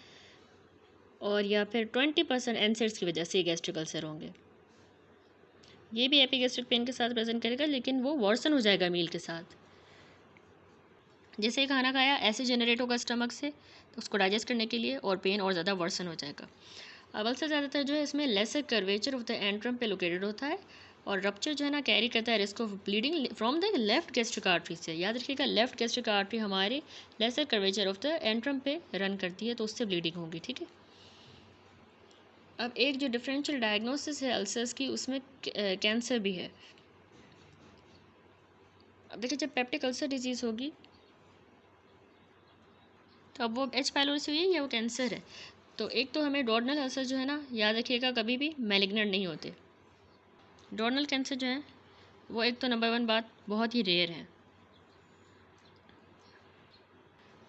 और या फिर 20% एनसिड्स की वजह से गैस्ट्रिक अल्सर होंगे। ये भी एपिगैस्ट्रिक पेन के साथ प्रेजेंट करेगा, लेकिन वो वर्सन हो जाएगा मील के साथ। जैसे ही खाना खाया एसिड जनरेट होगा स्टमक से, तो उसको डाइजेस्ट करने के लिए, और पेन और ज़्यादा वर्सन हो जाएगा। अब अल्सर ज़्यादातर जो है इसमें laser curvature of the antrum पे लोकेटेड होता है, और रप्चर जो है ना कैरी करता है risk of bleeding from the left gastric artery से। याद रखिएगा लेफ्ट गैस्ट्रिक आर्टरी हमारे laser curvature of the antrum पे रन करती है, तो उससे ब्लीडिंग होगी, ठीक है। अब एक जो डिफरेंशियल डायग्नोसिस है अल्सर्स की, उसमें कैंसर भी है। अब देखिए जब पेप्टिक अल्सर डिजीज़ होगी तो अब वो एच पाइलोरी से हुई है या वो कैंसर है। तो एक तो हमें डुओडेनल अल्सर जो है ना याद रखिएगा कभी भी मैलिग्नेंट नहीं होते। डुओडेनल कैंसर जो है वो एक तो नंबर 1 बात बहुत ही रेयर है,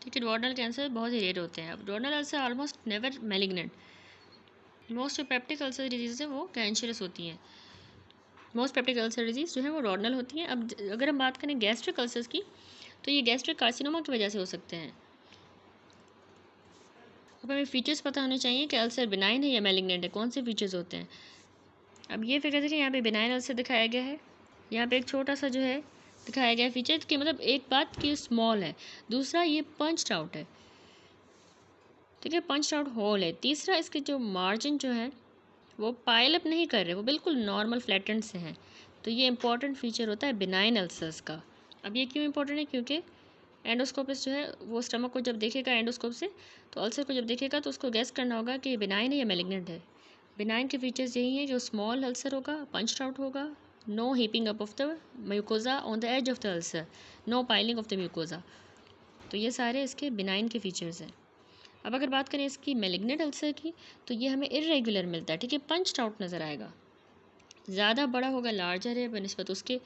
ठीक है, डुओडेनल कैंसर बहुत ही रेयर होते हैं। अब duodenal ulcer almost never malignant. Most जो पेप्टिक अल्सर डिजीज़ है वो कैंसरस होती हैं। मोस्ट पेप्टिक अल्सर डिजीज़ जो है वो डुओडेनल होती हैं। अब अगर हम बात करें गैस्ट्रिक अल्सर्स की, तो ये गैस्ट्रिक कार्सिनोमा की वजह से हो सकते हैं। अब हमें फीचर्स पता होने चाहिए कि अल्सर बिनाइन है या मैलिग्नेंट है, कौन से फीचर्स होते हैं। अब ये फिगर देखिए यहाँ पे बिनाइन अल्सर दिखाया गया है, यहाँ पे एक छोटा सा जो है दिखाया गया फीचर कि मतलब एक बात कि स्मॉल है, दूसरा ये पंच्ड आउट है, ठीक है, पंच्ड आउट होल है। तीसरा इसके जो मार्जिन जो है वो पाइल अप नहीं कर रहे, वो बिल्कुल नॉर्मल फ्लैटेंड से हैं। तो ये इंपॉर्टेंट फीचर होता है बिनाइन अल्सर्स का। अब ये क्यों इंपॉर्टेंट है, क्योंकि एंडोस्कोपिस्ट जो है वो स्टमक को जब देखेगा एंडोस्कोप से, तो अल्सर को जब देखेगा तो उसको गैस करना होगा कि ये बिनाइन है या मैलिग्नेंट है। बिनाइन के फीचर्स यही हैं, जो स्मॉल अल्सर होगा, पंच्ड आउट होगा, no heaping up of the mucosa on the edge of the ulcer, no piling of the mucosa. तो ये सारे इसके बिनाइन के फीचर्स हैं। अब अगर बात करें इसकी मैलिग्नेंट अल्सर की, तो ये हमें इरेगुलर मिलता है, ठीक है, पंच्ड आउट नज़र आएगा, ज़्यादा बड़ा होगा, लार्जर है बनिस्बत उसके,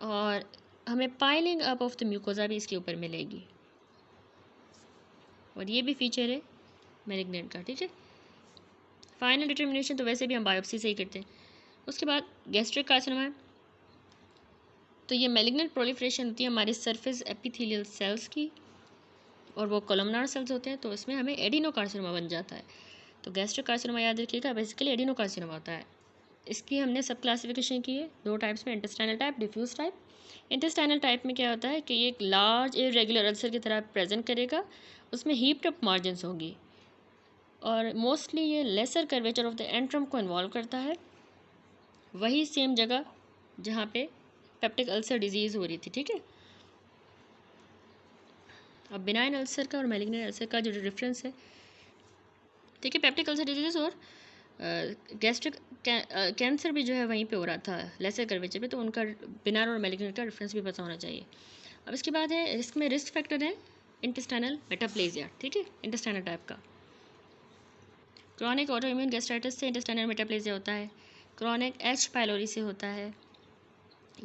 और हमें piling up of the mucosa भी इसके ऊपर मिलेगी, और ये भी फीचर है मैलिग्नेंट का, ठीक है। फाइनल डिटर्मिनेशन तो वैसे भी हम बायोप्सी से ही करते हैं। उसके बाद गैस्ट्रिक कार्सिनोमा है, तो ये मैलिग्नेंट प्रोलिफरेशन होती है हमारे सरफेस एपिथेलियल सेल्स की, और वो कोलमनार सेल्स होते हैं, तो इसमें हमें एडिनोकार्सिनोमा बन जाता है। तो गैस्ट्रिक कार्सिनोमा याद रखिएगा, बेसिकली एडिनोकार्सिनोमा होता है। इसकी हमने सब क्लासिफिकेशन की है 2 टाइप्स में, intestinal type, diffuse type. Intestinal type में क्या होता है कि ये एक लार्ज इरेगुलर अल्सर की तरह प्रेजेंट करेगा, उसमें हीप्ड अप मार्जिन्स होंगी, और मोस्टली ये lesser curvature of the antrum को इन्वॉल्व करता है, वही सेम जगह जहाँ पे पेप्टिक अल्सर डिजीज़ हो रही थी, ठीक है। अब बिनाइन अल्सर का और मैलिग्नेंट अल्सर का जो डिफरेंस है, ठीक है, पेप्टिक अल्सर डिजीज़ और गैस्ट्रिक कैंसर भी जो है वहीं पे हो रहा था लेसर कर्वेचर पे, तो उनका बिनाइन और मैलिग्नेंट का डिफरेंस भी पता होना चाहिए। अब इसके बाद है इसमें रिस्क फैक्टर है इंटेस्टाइनल मेटाप्लेजिया, ठीक है, इंटेस्टाइनल टाइप का। क्रॉनिक ऑटोइम्यून गैस्ट्राइटिस से इंटेस्टाइनल मेटाप्लेजिया होता है, क्रॉनिक एच पाइलोरी से होता है।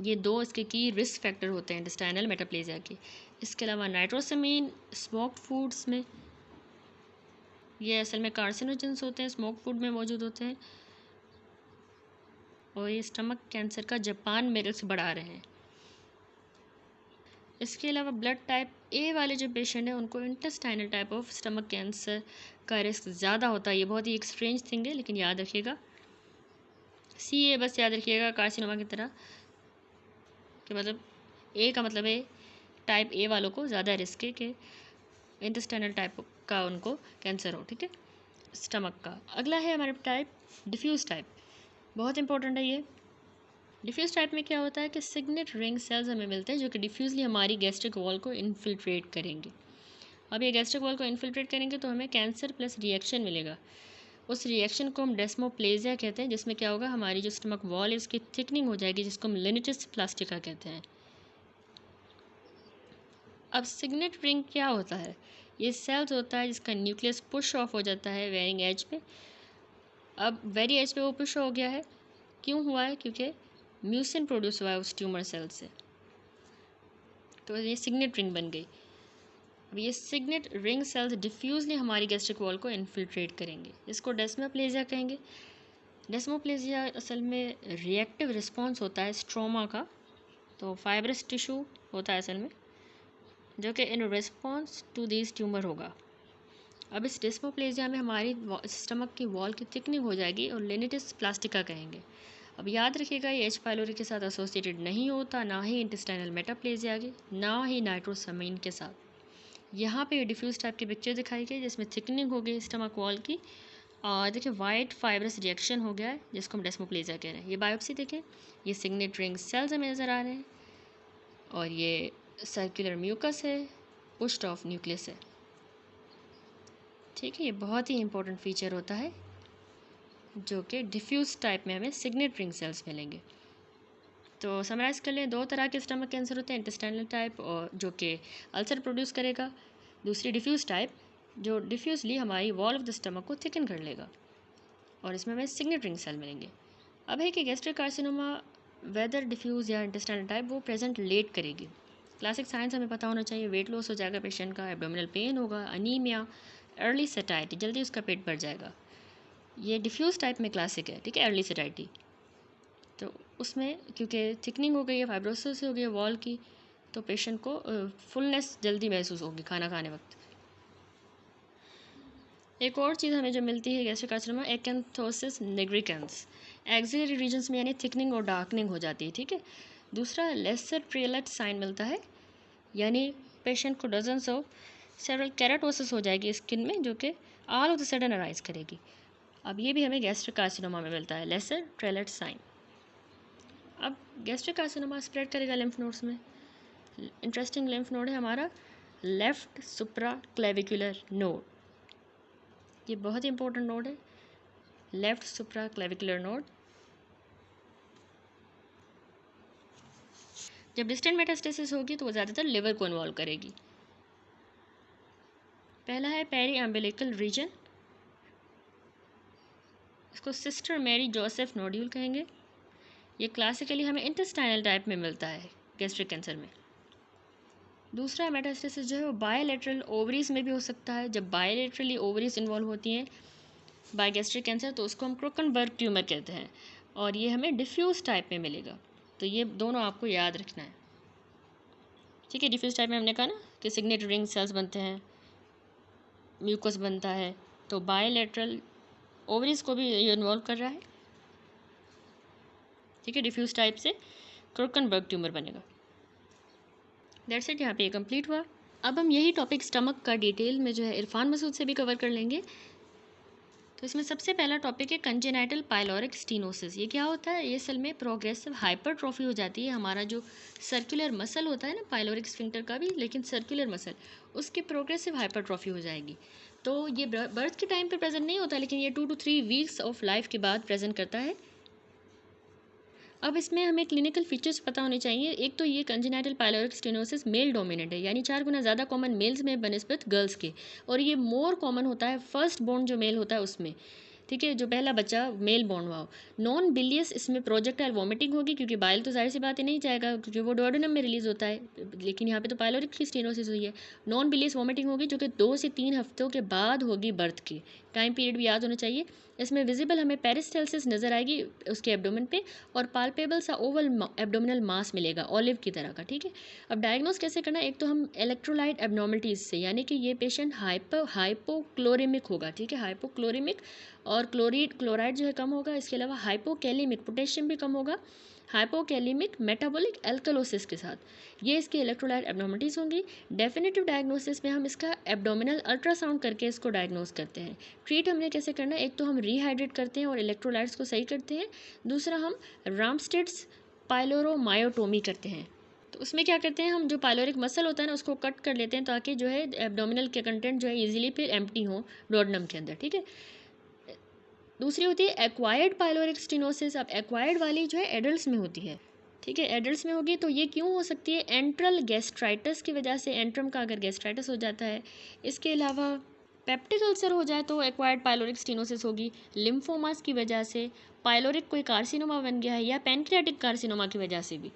ये 2 इसके की रिस्क फैक्टर होते हैं इंटेस्टाइनल मेटाप्लेजिया के। इसके अलावा नाइट्रोसामीन स्मोक्ड फूड्स में, ये असल में कार्सिनोजेंस होते हैं, स्मोक फूड में मौजूद होते हैं, और ये स्टमक कैंसर का जापान में रिस्क बढ़ा रहे हैं। इसके अलावा ब्लड टाइप ए वाले जो पेशेंट हैं उनको intestinal type of stomach cancer का रिस्क ज़्यादा होता है। ये बहुत ही एक स्ट्रेंज थिंग है, लेकिन याद रखिएगा, सी ए बस याद रखिएगा कार्सिनोमा की तरह, कि मतलब ए का मतलब है टाइप ए वालों को ज़्यादा रिस्क है कि इंटेस्टाइनल टाइप का उनको कैंसर हो, ठीक है, स्टमक का। अगला है हमारे टाइप डिफ्यूज़ टाइप, बहुत इंपॉर्टेंट है ये। डिफ्यूज़ टाइप में क्या होता है कि सिग्नेट रिंग सेल्स हमें मिलते हैं जो कि डिफ्यूजली हमारी गैस्ट्रिक वॉल को इन्फिल्ट्रेट करेंगे। अब ये गैस्ट्रिक वॉल को इन्फिल्ट्रेट करेंगे तो हमें कैंसर प्लस रिएक्शन मिलेगा। उस रिएक्शन को हम डेस्मोप्लेजिया कहते हैं, जिसमें क्या होगा, हमारी जो स्टमक वॉल है उसकी थिकनिंग हो जाएगी, जिसको हम लिनिटिस प्लास्टिका कहते हैं। अब सिग्नेट रिंग क्या होता है, ये सेल्स होता है जिसका न्यूक्लियस पुश ऑफ हो जाता है वेरिंग एज पे। अब वेरी एज पे वो पुश हो गया है, क्यों हुआ है, क्योंकि म्यूसिन प्रोड्यूस हुआ है उस ट्यूमर सेल से, तो ये सिग्नेट रिंग बन गई। अब ये सिग्नेट रिंग सेल्स डिफ्यूजली हमारी गैस्ट्रिक वॉल को इन्फिल्ट्रेट करेंगे, इसको डेस्मोप्लेजिया कहेंगे। डेस्मोप्लेजिया असल में रिएक्टिव रिस्पॉन्स होता है स्ट्रोमा का, तो फाइब्रस टिश्यू होता है असल में, जो कि in response to this tumour होगा। अब इस डेस्मोप्लेजिया में हमारी स्टमक की वॉल की थिकनिंग हो जाएगी और लिनिटिस प्लास्टिका कहेंगे। अब याद रखिएगा, ये एच पाइलोरी के साथ एसोसिएटेड नहीं होता, ना ही इंटेस्टाइनल मेटाप्लेजिया के, ना ही नाइट्रोसामीन के साथ। यहाँ पे डिफ्यूज टाइप की पिक्चर दिखाई गई जिसमें थिकनिंग हो गई स्टमक वॉल की, और देखिए वाइट फाइब्रस रिएक्शन हो गया है जिसको हम डेस्मोप्लेजिया कह रहे हैं। ये बायोप्सी देखें, ये सिग्नेट रिंग सेल्स हमें नज़र आ रहे हैं, और ये सर्कुलर म्यूकस है, पुश्ड ऑफ न्यूक्लियस है, ठीक है। ये बहुत ही इंपॉर्टेंट फीचर होता है जो कि डिफ्यूज टाइप में हमें सिग्नेट रिंग सेल्स मिलेंगे। तो समराइज़ कर लें, 2 तरह के स्टमक कैंसर होते हैं, इंटेस्टाइनल टाइप और जो कि अल्सर प्रोड्यूस करेगा, दूसरी डिफ्यूज टाइप जो डिफ्यूजली हमारी वॉल ऑफ द स्टमक को थिकन कर लेगा, और इसमें हमें सिग्नेट रिंग सेल मिलेंगे। अब है कि गैस्ट्रिक कार्सिनोमा वेदर डिफ्यूज़ या इंटेस्टाइनल टाइप वो प्रेजेंट लेट करेगी। क्लासिक साइंस हमें पता होना चाहिए, वेट लॉस हो जाएगा पेशेंट का, एब्डोमिनल पेन होगा, अनीमिया, अर्ली सेटाइटी, जल्दी उसका पेट भर जाएगा। ये डिफ्यूज़ टाइप में क्लासिक है, ठीक है, अर्ली सेटाइटी। तो उसमें क्योंकि थिकनिंग हो गई है, फाइब्रोसिस हो गई है वॉल की, तो पेशेंट को फुलनेस जल्दी महसूस होगी खाना खाने वक्त। एक और चीज़ हमें जो मिलती है गैस्ट्रिक कार्सिनोमा, एक्एंथोसिस निग्रिकेंस, एक्सिलरी रीजन्स में यानी थिकनिंग और डार्कनिंग हो जाती है, ठीक है। दूसरा लेसर ट्रेलेट साइन मिलता है, यानी पेशेंट को डजन्स ऑफ सेवरल केराटोसिस हो जाएगी स्किन में, जो कि all of the sudden arise करेगी। अब ये भी हमें गैस्ट्रिक कार्सिनोमा में मिलता है, लेसर ट्रेलेट साइन। अब गैस्ट्रिक कार्सिनोमा स्प्रेड करेगा लिम्फ नोड्स में, इंटरेस्टिंग लिम्फ नोड है हमारा लेफ्ट सुप्रा क्लेविकुलर नोड। ये बहुत ही इंपॉर्टेंट नोड है, लेफ्ट सुप्रा क्लेविकुलर नोड। जब डिस्टेंट मेटास्टेसिस होगी तो वो ज़्यादातर लिवर को इन्वॉल्व करेगी। पहला है पेरी एम्बिलिकल रीजन, इसको सिस्टर मैरी जोसेफ नोड्यूल कहेंगे। ये क्लासिकली हमें इंटेस्टाइनल टाइप में मिलता है गैस्ट्रिक कैंसर में। दूसरा मेटास्टेसिस जो है वो बायलैटरल ओवरीज में भी हो सकता है। जब बायलैटरली ओवरीज इन्वॉल्व होती हैं बाय गैस्ट्रिक कैंसर तो उसको हम क्रोकनबर्ग ट्यूमर कहते हैं, और ये हमें डिफ्यूज टाइप में मिलेगा। तो ये दोनों आपको याद रखना है, ठीक है। डिफ्यूज टाइप में हमने कहा ना कि सिग्नेट रिंग सेल्स बनते हैं, म्यूकस बनता है, तो बायलैटरल ओवरीज को भी ये इन्वॉल्व कर रहा है, ठीक है। डिफ्यूज टाइप से क्रोकनबर्ग ट्यूमर बनेगा। दैट्स इट, यहाँ पे ये कंप्लीट हुआ। अब हम यही टॉपिक स्टमक का डिटेल में जो है इरफान मसूद से भी कवर कर लेंगे। तो इसमें सबसे पहला टॉपिक है कंजेनाइटल पाइलोरिक स्टीनोसिस। ये क्या होता है? ये असल में प्रोग्रेसिव हाइपरट्रॉफी हो जाती है। हमारा जो सर्कुलर मसल होता है ना, पाइलोरिक स्फिंक्टर का भी, लेकिन सर्कुलर मसल, उसकी प्रोग्रेसिव हाइपरट्रॉफी हो जाएगी। तो ये बर्थ के टाइम पे प्रेजेंट नहीं होता, लेकिन ये 2 to 3 वीक्स ऑफ लाइफ के बाद प्रेजेंट करता है। अब इसमें हमें क्लिनिकल फीचर्स पता होने चाहिए। एक तो ये congenital pyloric stenosis male dominant है, यानी 4 गुना ज़्यादा कॉमन मेल्स में बनिस्बत गर्ल्स के, और ये मोर कॉमन होता है फर्स्ट बोर्न जो मेल होता है उसमें, ठीक है, जो पहला बच्चा मेल बोर्न हुआ हो। नॉन बिलियस इसमें प्रोजेक्टाइल वॉमिटिंग होगी, क्योंकि बाइल तो जाहिर सी बात ही नहीं जाएगा, क्योंकि वो डुओडेनम में रिलीज होता है, लेकिन यहाँ पे तो पाइलोरिक की स्टेनोसिस हुई है। नॉन बिलियस वॉमिटिंग होगी जो कि 2 से 3 हफ्तों के बाद होगी, बर्थ के टाइम पीरियड भी याद होना चाहिए। इसमें विजिबल हमें पेरिस्टेल्सिस नज़र आएगी उसके एब्डोमेन पे, और पाल्पेबल सा ओवल एब्डोमिनल मास मिलेगा ऑलिव की तरह का, ठीक है। अब डायग्नोस कैसे करना है? एक तो हम इलेक्ट्रोलाइट एब्नॉर्मलिटीज़ से, यानी कि ये पेशेंट हाइपोक्लोरेमिक होगा, ठीक है, हाइपोक्लोरेमिक, और क्लोराइड जो है कम होगा। इसके अलावा हाइपोकैलिमिक, पोटेशियम भी कम होगा, हाइपोकैलिमिक मेटाबॉलिक एल्कलोसिस के साथ, ये इसके इलेक्ट्रोलाइट एब्नॉर्मलिटीज़ होंगी। डेफिनेटिव डायग्नोसिस में हम इसका एब्डोमिनल अल्ट्रासाउंड करके इसको डायग्नोस करते हैं। ट्रीट हमने कैसे करना है? एक तो हम रिहाइड्रेट करते हैं और इलेक्ट्रोलाइट्स को सही करते हैं, दूसरा हम रामस्टेड्स पाइलोरोमायोटोमी करते हैं। तो उसमें क्या करते हैं, हम जो पाइलोरिक मसल होता है ना उसको कट कर लेते हैं, ताकि जो है एब्डोमिनल के कंटेंट जो है ईजिली फिर एम्प्टी हो डोडेनम के अंदर, ठीक है। दूसरी होती है एक्वायर्ड पाइलोरिक स्टेनोसिस। अब एक्वायर्ड वाली जो है एडल्ट्स में होती है, ठीक है, एडल्ट्स में होगी। तो ये क्यों हो सकती है? एंट्रल गैस्ट्राइटिस की वजह से, एंट्रम का अगर गैस्ट्राइटिस हो जाता है। इसके अलावा पेप्टिक अल्सर हो जाए तो एक्वायर्ड पाइलोरिक स्टेनोसिस होगी। लिम्फोमास की वजह से, पाइलोरिक कोई कार्सिनोमा बन गया है, या पैनक्रियाटिक कार्सिनोमा की वजह से भी।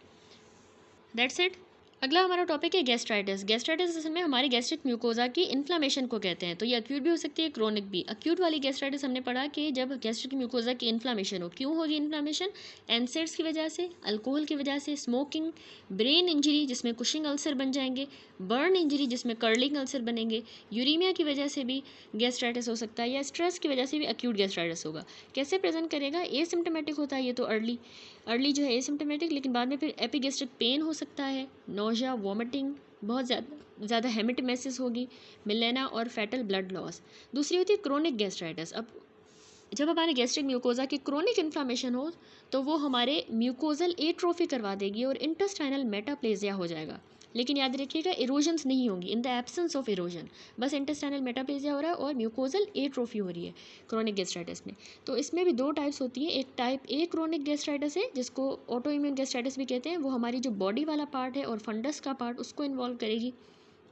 That's it. अगला हमारा टॉपिक है गैस्ट्राइटिस। गैस्ट्राइटिस असल में हमारी गैस्ट्रिक म्यूकोजा की इन्फ्लामेशन को कहते हैं। तो ये अक्यूट भी हो सकती है, क्रोनिक भी। अक्यूट वाली गैस्ट्राइटिस हमने पढ़ा कि जब गैस्ट्रिक म्यूकोजा की इन्फ्लामेशन हो। क्यों होगी इन्फ्लामेशन? एनसेड्स की वजह से, अल्कोहल की वजह से, स्मोकिंग, ब्रेन इंजरी जिसमें कुशिंग अल्सर बन जाएंगे, बर्न इंजरी जिसमें कर्लिंग अल्सर बनेंगे, यूरीमिया की वजह से भी गैस्ट्राइटिस हो सकता है, या स्ट्रेस की वजह से भी अक्यूट गैस्ट्राइटिस होगा। कैसे प्रेजेंट करेगा? एसिम्टोमेटिक होता है ये तो अर्ली जो है एसिम्टोमेटिक, लेकिन बाद में फिर एपिगैस्ट्रिक पेन हो सकता है, नोजिया, वॉमिटिंग, बहुत ज़्यादा हेमेटोमेसिस होगी, मिलेना और फैटल ब्लड लॉस। दूसरी होती है क्रोनिक गैस्ट्राइटिस। अब जब हमारे गैस्ट्रिक म्यूकोजा की क्रोनिक इन्फ्लामेशन हो तो वो हमारे म्यूकोजल एट्रोफी करवा देगी और इंटेस्टाइनल मेटाप्लेजिया हो जाएगा। लेकिन याद रखिएगा इरोजन्स नहीं होंगी, in the absence of erosion, बस इंटेस्टाइनल मेटाप्लेजिया हो रहा है और म्यूकोजल एट्रोफी हो रही है क्रोनिक गैस्ट्राइटिस में। तो इसमें भी 2 टाइप्स होती हैं। एक टाइप ए क्रोनिक गैस्ट्राइटिस है जिसको ऑटो इम्यून गैस्ट्राइटिस भी कहते हैं। वो हमारी जो बॉडी वाला पार्ट है और फंडस का पार्ट उसको इन्वॉल्व करेगी,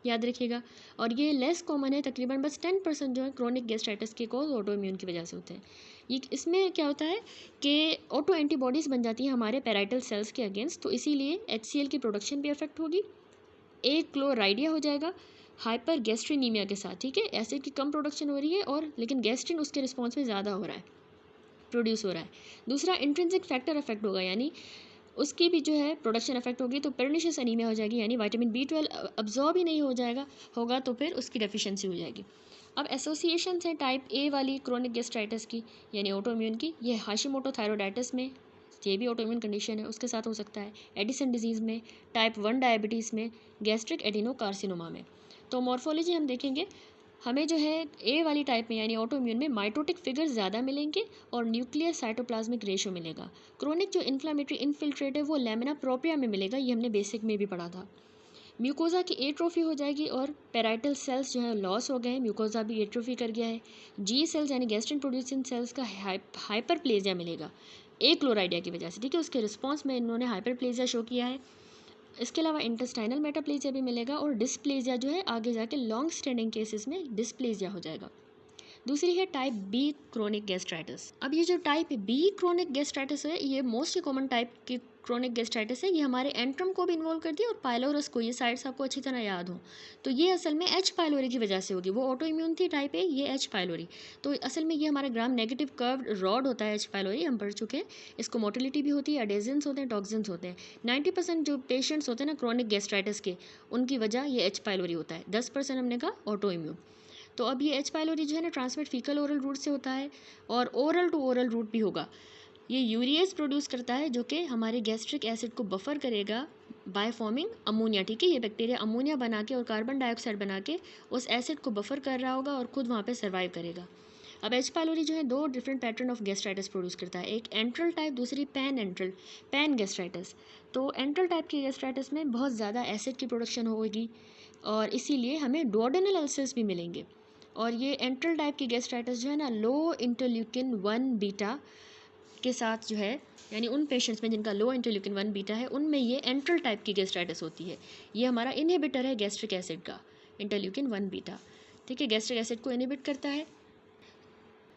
याद रखिएगा। और ये लेस कॉमन है, तकरीबन बस 10% जो है क्रोनिक गैस्ट्राइटिस के कॉज ऑटो इम्यून की वजह से होते हैं। ये इसमें क्या होता है कि ऑटो एंटीबॉडीज़ बन जाती हैं हमारे पैराइटल सेल्स के अगेंस्ट, तो इसीलिए HCl की प्रोडक्शन भी अफेक्ट होगी, एक क्लोराइडिया हो जाएगा हाइपर गैस्ट्रिनीमिया के साथ, ठीक है। एसिड की कम प्रोडक्शन हो रही है और लेकिन गैस्ट्रिन उसके रिस्पॉन्स में ज़्यादा हो रहा है, प्रोड्यूस हो रहा है। दूसरा इंट्रिंसिक फैक्टर अफेक्ट होगा, यानी उसकी भी जो है प्रोडक्शन अफेक्ट होगी, तो परनिशियस एनीमिया हो जाएगी, यानी विटामिन B12 अब्जॉर्ब ही नहीं होगा तो फिर उसकी डेफिशिएंसी हो जाएगी। अब एसोसिएशन है टाइप ए वाली क्रोनिक गैस्ट्राइटिस की, यानी ऑटोइम्यून की, ये हाशिमोटो थायरोडाइटिस में, ये भी ऑटोइम्यून कंडीशन है, उसके साथ हो सकता है। एडिसन डिजीज़ में, टाइप 1 डायबिटीज़ में, गैस्ट्रिक एडिनोकार्सिनोमा में। तो मॉर्फोलॉजी हम देखेंगे, हमें जो है ए वाली टाइप में यानी ऑटोइम्यून में माइटोटिक फिगर्स ज़्यादा मिलेंगे और न्यूक्लियर साइटोप्लाज्मिक रेशो मिलेगा। क्रोनिक जो इन्फ्लामेटरी इनफिल्ट्रेट है वो लैमिना प्रोप्रिया में मिलेगा, ये हमने बेसिक में भी पढ़ा था। म्यूकोज़ा की एट्रोफी हो जाएगी और पेराइटल सेल्स जो है लॉस हो गए हैं, म्यूकोज़ा भी एट्रोफी कर गया है। जी सेल्स यानी गैस्ट्रिन प्रोड्यूसिंग सेल्स का हाइपरप्लेजिया मिलेगा क्लोराइडिया की वजह से, ठीक है। उसके रिस्पॉन्स में इन्होंने हाइपरप्लेजिया शो किया है। इसके अलावा इंटेस्टाइनल मेटाप्लेजिया भी मिलेगा और डिस्प्लेजिया जो है आगे जाके लॉन्ग स्टैंडिंग केसेस में डिस्प्लेजिया हो जाएगा। दूसरी है टाइप बी क्रोनिक गैस्ट्राइटिस। अब ये जो टाइप बी क्रोनिक गैस्ट्राइटिस है, ये मोस्ट कॉमन टाइप की क्रोनिक गैस्ट्राइटिस है। ये हमारे एंट्रम को भी इन्वॉल्व करती है और पाइलोरस को, ये साइड्स आपको अच्छी तरह याद हो। तो ये असल में एच पाइलोरी की वजह से होगी। वो ऑटो इम्यून थी टाइप ए, ये एच पाइलोरी। तो असल में ये हमारा ग्राम नेगेटिव कर्व्ड रॉड होता है एच पाइलोरी, हम पढ़ चुके हैं। इसको मोटिलिटी भी होती है, अडेजेंस होते हैं, टॉक्सिन्स होते हैं। 90% जो पेशेंट्स होते हैं ना क्रोनिक गैस्ट्राइटिस के, उनकी वजह ये एच पाइलोरी होता है। 10% हमने कहा ऑटो इम्यून। तो अब ये एच पाइलोरी जो है ना ट्रांसमिट फीकल ओरल रूट से होता है और ओरल टू ओरल रूट भी होगा। ये यूरिएज प्रोड्यूस करता है जो कि हमारे गैस्ट्रिक एसिड को बफर करेगा बाय फॉर्मिंग अमोनिया, ठीक है। ये बैक्टीरिया अमोनिया बना के और कार्बन डाइऑक्साइड बना के उस एसिड को बफर कर रहा होगा और खुद वहाँ पे सर्वाइव करेगा। अब एच पाइलोरी जो है दो different pattern of gastritis produce करता है, एक एंट्रल टाइप, दूसरी पैन गैस्ट्राइटिस। तो एंट्रल टाइप की गैस्ट्राइटिस में बहुत ज़्यादा एसिड की प्रोडक्शन होगी और इसीलिए हमें डुओडेनल अल्सर्स भी मिलेंगे। और ये एंट्रल टाइप की गैस्ट्राइटिस जो है ना लो इंटरल्यूकिन 1 बीटा के साथ जो है, यानी उन पेशेंट्स में जिनका लो इंटरल्यूकिन 1 बीटा है उनमें ये एंट्रल टाइप की गैस्ट्राइटिस होती है। ये हमारा इनहिबिटर है गैस्ट्रिक एसिड का, इंटरल्यूकिन 1 बीटा, ठीक है। गैस्ट्रिक एसिड को इनहिबिट करता है।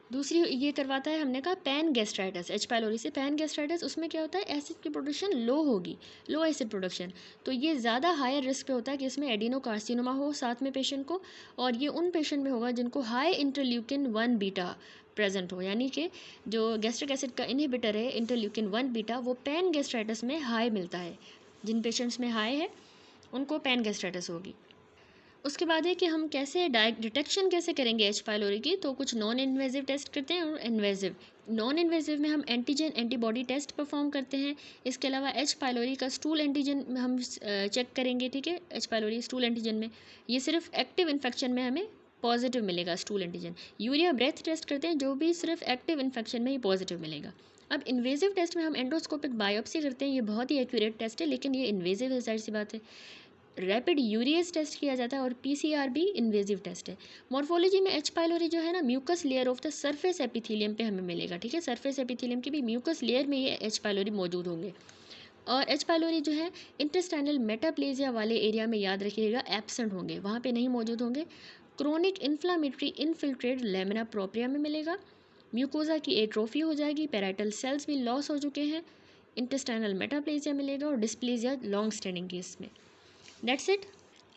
दूसरी ये करवाता है हमने कहा पैन गैस्ट्राइटिस, एच पाइलोरी से पैन गैस्ट्राइटिस। उसमें क्या होता है, एसिड की प्रोडक्शन लो होगी, लो एसिड प्रोडक्शन। तो ये ज़्यादा हायर रिस्क पे होता है कि इसमें एडिनोकार्सिनोमा हो साथ में पेशेंट को, और ये उन पेशेंट में होगा जिनको हाई इंटरल्यूकिन 1 बीटा प्रेजेंट हो, यानी कि जो गैस्ट्रिक एसिड का इनहिबिटर है इंटरल्यूकिन 1 बीटा, वो पैन गैस्ट्राइटिस में हाई मिलता है। जिन पेशेंट्स में हाई है उनको पैन गैस्ट्राइटिस होगी। उसके बाद है कि हम कैसे डिटेक्शन कैसे करेंगे एच पाइलोरी की। तो कुछ नॉन इन्वेजिव टेस्ट करते हैं और इन्वेजिव। नॉन इन्वेजिव में हम एंटीजन एंटीबॉडी टेस्ट परफॉर्म करते हैं। इसके अलावा एच पाइलोरी का स्टूल एंटीजन हम चेक करेंगे, ठीक है। एच पाइलोरी स्टूल एंटीजन में ये सिर्फ एक्टिव इन्फेक्शन में हमें पॉजिटिव मिलेगा stool antigen. Urea breath test करते हैं, जो भी सिर्फ एक्टिव इन्फेक्शन में ही पॉजिटिव मिलेगा। अब इन्वेजिव टेस्ट में हम एंडोस्कोपिक बायोप्सी करते हैं। ये बहुत ही एक्यूरेट टेस्ट है, लेकिन ये इन्वेजिव है, जाहिर सी बात है। रैपिड यूरिएज टेस्ट किया जाता है और पीसीआर भी इन्वेजिव टेस्ट है। मॉर्फोलॉजी में एच पाइलोरी जो है ना mucus layer of the surface epithelium पे हमें मिलेगा, ठीक है। सरफेस एपिथेलियम की भी म्यूकस लेयर में ये एच पाइलोरी मौजूद होंगे। और एच पाइलोरी जो है इंटेस्टाइनल मेटाप्लेजिया वाले एरिया में, याद रखिएगा, एब्सेंट होंगे, वहाँ पे नहीं मौजूद होंगे। Chronic inflammatory infiltrate lamina propria में मिलेगा। म्यूकोजा की एट्रोफी हो जाएगी, पेराइटल सेल्स भी लॉस हो चुके हैं, इंटेस्टाइनल मेटाप्लेजिया मिलेगा और डिस्प्लेजिया लॉन्ग स्टैंडिंग केस में। That's it.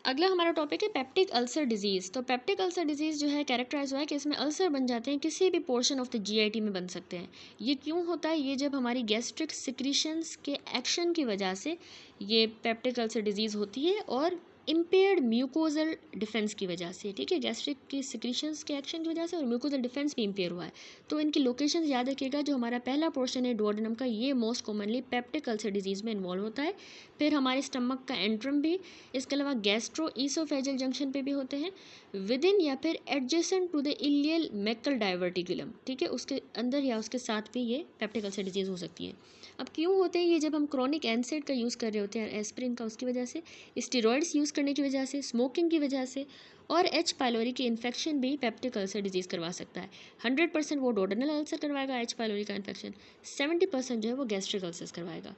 अगला हमारा टॉपिक है पेप्टिक अल्सर डिजीज़। तो पेप्टिक अल्सर डिजीज़ जो है कैरेक्टराइज हुआ है कि इसमें अल्सर बन जाते हैं, किसी भी पोर्शन ऑफ द जीआईटी में बन सकते हैं। ये क्यों होता है, ये जब हमारी गैस्ट्रिक सिक्रीशंस के एक्शन की वजह से ये पेप्टिक अल्सर डिजीज़ होती है और इम्पेयर्ड म्यूकोजल डिफेंस की वजह से, ठीक है। गैस्ट्रिक की सिक्रीशंस के एक्शन की वजह से और म्यूकोजल डिफेंस भी इम्पेयर हुआ है। तो इनकी लोकेशन याद रखिएगा। जो हमारा पहला पोर्शन है डुओडेनम का, ये most commonly peptic ulcer disease में इन्वॉल्व होता है। फिर हमारे स्टमक का एंट्रम भी, इसके अलावा गैस्ट्रो ईसोफेजल जंक्शन पे भी होते हैं, विद इन या फिर adjacent to the ileal Meckel diverticulum, ठीक है, उसके अंदर या उसके साथ भी ये पेप्टिक अल्सर डिजीज़ हो सकती है। अब क्यों होते हैं ये, जब हम क्रॉनिक एनसेड का यूज़ कर रहे होते हैं, एस्पिरिन का, उसकी वजह से, स्टेरॉइड्स यूज़ करने की वजह से, स्मोकिंग की वजह से, और एच पाइलोरी की इन्फेक्शन भी पेप्टिक अल्सर डिजीज़ करवा सकता है। 100% वो डोडेनल अल्सर करवाएगा एच पाइलोरी का इन्फेक्शन, 70% जो है वो गैस्ट्रिक अल्सर्स करवाएगा।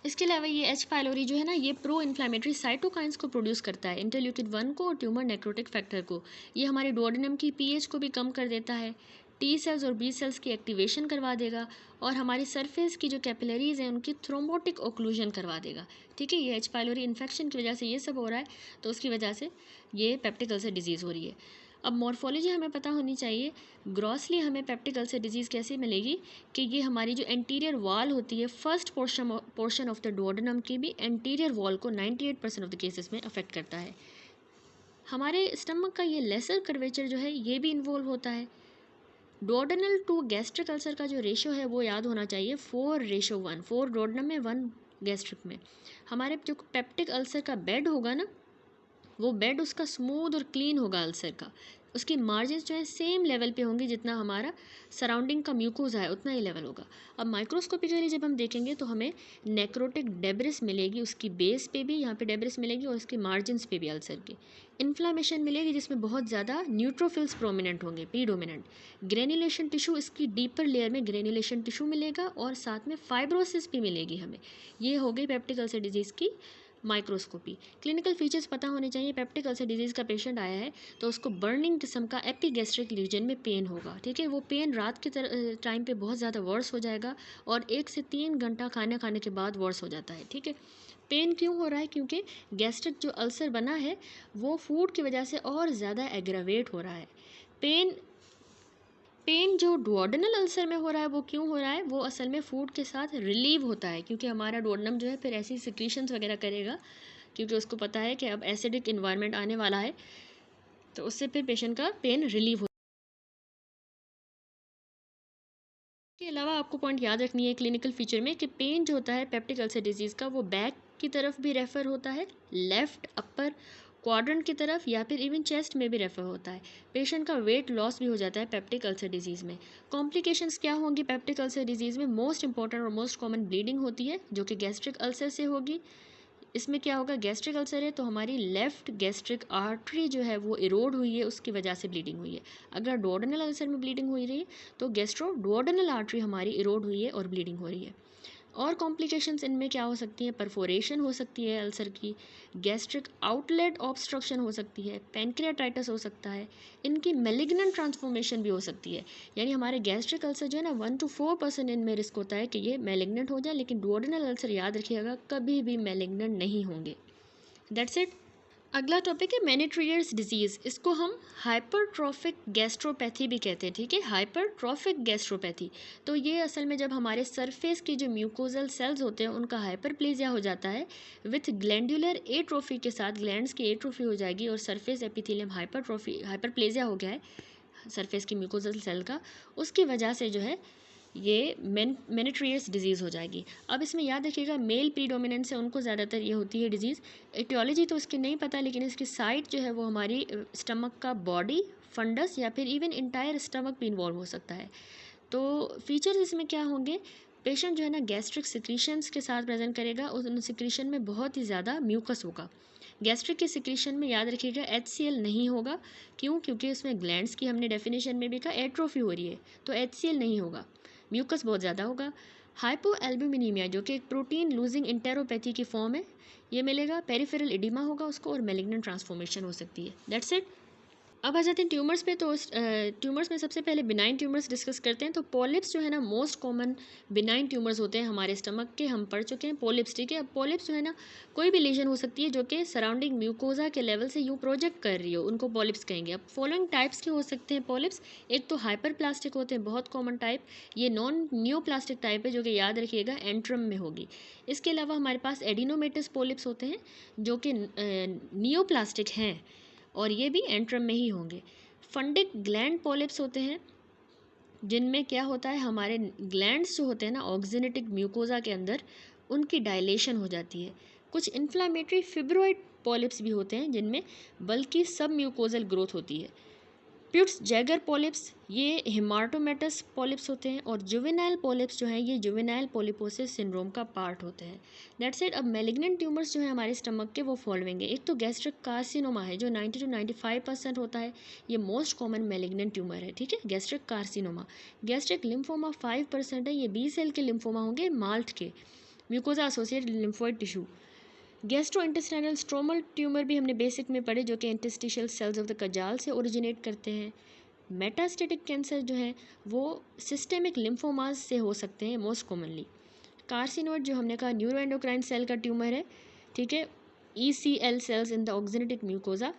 इसके अलावा ये एच पाइलोरी जो है ना, ये प्रो इन्फ्लामेटरी साइटोकाइंस को प्रोड्यूस करता है, इंटरल्यूकिन 1 को और ट्यूमर नेक्रोटिक फैक्टर को। ये हमारे डुओडेनम की पीएच को भी कम कर देता है, टी सेल्स और बी सेल्स की एक्टिवेशन करवा देगा, और हमारी सरफेस की जो कैपिलरीज हैं उनकी थ्रोम्बोटिक ओक्लूजन करवा देगा, ठीक है। ये एच पाइलोरी इन्फेक्शन की वजह से ये सब हो रहा है, तो उसकी वजह से ये पेप्टिक अल्सर डिजीज़ हो रही है। अब मॉर्फोलॉजी हमें पता होनी चाहिए। ग्रॉसली हमें पेप्टिक अल्सर डिजीज़ कैसे मिलेगी कि ये हमारी जो एंटीरियर वॉल होती है, first portion of the duodenum की भी एंटीरियर वॉल को 98% ऑफ द केसेस में अफेक्ट करता है। हमारे स्टमक का ये लेसर कर्वेचर जो है ये भी इन्वॉल्व होता है। डुओडेनल टू गैस्ट्रिक अल्सर का जो रेशो है वो याद होना चाहिए, 4:1, 4 डुओडेनम में 1 गैस्ट्रिक में। हमारे जो पेप्टिक अल्सर का बेड होगा ना, वो बेड उसका स्मूथ और क्लीन होगा अल्सर का, उसकी मार्जिन्स जो है सेम लेवल पे होंगी जितना हमारा सराउंडिंग का म्यूकोजा है उतना ही लेवल होगा। अब माइक्रोस्कोपिकली जब हम देखेंगे तो हमें नेक्रोटिक डेब्रिस मिलेगी, उसकी बेस पे भी यहाँ पे डेब्रिस मिलेगी और उसकी मार्जिन्स पे भी अल्सर की। इन्फ्लामेशन मिलेगी जिसमें बहुत ज़्यादा न्यूट्रोफिल्स प्रोमिनेंट होंगे, प्रीडोमिनेंट। ग्रेन्युलेशन टिश्यू, इसकी डीपर लेयर में ग्रेन्युलेशन टिश्यू मिलेगा और साथ में फाइब्रोसिस भी मिलेगी हमें। ये हो गई पेप्टिक अल्सर डिजीज़ की माइक्रोस्कोपी। क्लिनिकल फीचर्स पता होने चाहिए। पेप्टिक अल्सर डिजीज़ का पेशेंट आया है तो उसको बर्निंग किस्म का एपिगैस्ट्रिक रीजन में पेन होगा, ठीक है। वो पेन रात के टाइम पे बहुत ज़्यादा वर्स हो जाएगा और 1 से 3 घंटा खाना खाने के बाद वर्स हो जाता है, ठीक है। पेन क्यों हो रहा है? क्योंकि गैस्ट्रिक जो अल्सर बना है वो फूड की वजह से और ज़्यादा एग्रावेट हो रहा है। पेन पेन जो डुओडेनल अल्सर में हो रहा है वो क्यों हो रहा है? वो असल में फूड के साथ रिलीव होता है क्योंकि हमारा डुओडेनम जो है फिर ऐसी सिक्रीशंस वगैरह करेगा क्योंकि उसको पता है कि अब एसिडिक इन्वायरमेंट आने वाला है, तो उससे फिर पेशेंट का पेन रिलीव हो। इसके अलावा आपको पॉइंट याद रखनी है क्लिनिकल फीचर में कि पेन जो होता है पेप्टिक अल्सर डिजीज़ का वो बैक की तरफ भी रेफ़र होता है, लेफ़्ट अपर क्वाड्रेंट की तरफ या फिर इवन चेस्ट में भी रेफ़र होता है। पेशेंट का वेट लॉस भी हो जाता है पेप्टिक अल्सर डिजीज़ में। कॉम्प्लिकेशंस क्या होंगी पेप्टिक अल्सर डिजीज़ में? मोस्ट इंपॉर्टेंट और मोस्ट कॉमन ब्लीडिंग होती है जो कि गैस्ट्रिक अल्सर से होगी। इसमें क्या होगा, गैस्ट्रिक अल्सर है तो हमारी लेफ़्ट गैस्ट्रिक आर्टरी जो है वो इरोड हुई है, उसकी वजह से ब्लीडिंग हुई है। अगर डुओडेनल अल्सर में ब्लीडिंग हुई रही तो गैस्ट्रो डुओडेनल आर्टरी हमारी इरोड हुई है और ब्लीडिंग हो रही है। और कॉम्प्लिकेशंस इनमें क्या हो सकती हैं? परफोरेशन हो सकती है अल्सर की, गैस्ट्रिक आउटलेट ऑब्स्ट्रक्शन हो सकती है, पैनक्रियाटाइटिस हो सकता है, इनकी मेलिग्नेंट ट्रांसफॉर्मेशन भी हो सकती है। यानी हमारे गैस्ट्रिक अल्सर जो है ना 1 to 4% इनमें रिस्क होता है कि ये मेलिग्नेंट हो जाए, लेकिन डुओडेनल अल्सर याद रखिएगा कभी भी मेलिग्नेंट नहीं होंगे। That's it. अगला टॉपिक है मेनिट्रियर्स डिजीज़। इसको हम हाइपरट्रॉफिक गैस्ट्रोपैथी भी कहते हैं, ठीक है, हाइपरट्रॉफिक गैस्ट्रोपैथी। तो ये असल में जब हमारे सरफेस की जो म्यूकोजल सेल्स होते हैं उनका हाइपरप्लेजिया हो जाता है विथ ग्लैंडुलर एट्रोफी के साथ, ग्लैंड्स की एट्रोफी हो जाएगी और सरफेस एपिथेलियम हाइपरप्लेजिया हो गया है सरफेस की म्यूकोजल सेल का, उसकी वजह से जो है ये मेनिट्रियस डिजीज़ हो जाएगी। अब इसमें याद रखिएगा मेल प्रीडोमिनेंस है उनको ज़्यादातर ये होती है डिजीज़। एटियोलॉजी तो इसकी नहीं पता, लेकिन इसकी साइट जो है वो हमारी स्टमक का बॉडी, फंडस या फिर इवन इंटायर स्टमक भी इन्वॉल्व हो सकता है। तो फीचर्स इसमें क्या होंगे? पेशेंट जो है ना गैस्ट्रिक सिक्रीशंस के साथ प्रेजेंट करेगा, उन सिक्रीशन में बहुत ही ज़्यादा म्यूकस होगा। गैस्ट्रिक के सिक्रीशन में याद रखिएगा HCl नहीं होगा। क्यों? क्योंकि उसमें ग्लैंड्स की हमने डेफिनेशन में भी कहा एट्रोफी हो रही है, तो HCl नहीं होगा, म्यूकस बहुत ज़्यादा होगा। हाइपो एल्ब्यूमिनीमिया जो कि एक प्रोटीन लूजिंग इंटेरोपैथी की फॉर्म है, ये मिलेगा। पेरिफेरल एडिमा होगा उसको और मेलिग्नेंट ट्रांसफॉर्मेशन हो सकती है। That's it. अब आ जाते हैं ट्यूमर्स पे। तो ट्यूमर्स में सबसे पहले बिनाइन ट्यूमर्स डिस्कस करते हैं। तो पॉलिप्स जो है ना मोस्ट कॉमन बिनाइन ट्यूमर्स होते हैं हमारे स्टमक के, हम पढ़ चुके हैं पॉलिप्स, ठीक है। अब पॉलिप्स जो है ना कोई भी लीजन हो सकती है जो कि सराउंडिंग म्यूकोजा के लेवल से यूँ प्रोजेक्ट कर रही हो, उनको पॉलिप्स कहेंगे। अब फॉलोइंग टाइप्स के हो सकते हैं पॉलिप्स। एक तो हाइपर प्लास्टिक होते हैं, बहुत कॉमन टाइप, ये नॉन न्योप्लास्टिक टाइप है जो कि याद रखिएगा एंट्रम में होगी। इसके अलावा हमारे पास एडिनोमेटस पॉलिप्स होते हैं जो कि नियोप्लास्टिक हैं और ये भी एंट्रम में ही होंगे। फंडिक ग्लैंड पॉलिप्स होते हैं जिनमें क्या होता है, हमारे ग्लैंड्स जो होते हैं ना ऑक्सीनेटिक म्यूकोजा के अंदर, उनकी डायलेशन हो जाती है। कुछ इन्फ्लामेटरी फिब्रोइड पॉलिप्स भी होते हैं जिनमें बल्कि सब म्यूकोजल ग्रोथ होती है। प्यूट्स जैगर पॉलिप्स ये हेमाटोमेटस पॉलिप्स होते हैं और जुवेनाइल पॉलिप्स जो हैं ये जुवेनाइल पॉलिपोसिस सिंड्रोम का पार्ट होते हैं। That's it. अब मेलिग्नेंट ट्यूमर्स जो है हमारे स्टमक के वो फॉलोइंग है। एक तो गैस्ट्रिक कार्सिनोमा है जो 90 to 95% होता है, ये मोस्ट कॉमन मेलिग्नेंट ट्यूमर है, ठीक है, गैस्ट्रिक कार्सिनोमा। गैस्ट्रिक लिम्फोमा 5% है, ये बी सेल के लिम्फोमा होंगे, माल्ट के mucosa associated lymphoid tissue. Gastrointestinal stromal tumour भी हमने बेसिक में पढ़े जो कि इंटेस्टिशियल सेल्स ऑफ द कजाल से ओरिजिनेट करते हैं। मेटास्टेटिक कैंसर जो है वो सिस्टेमिक लिम्फोमास से हो सकते हैं मोस्ट कॉमनली। कार्सिनोइड जो हमने कहा न्यूरोएंडोक्राइन सेल का ट्यूमर है, ठीक है, ECL cells in the oxyntic mucosa,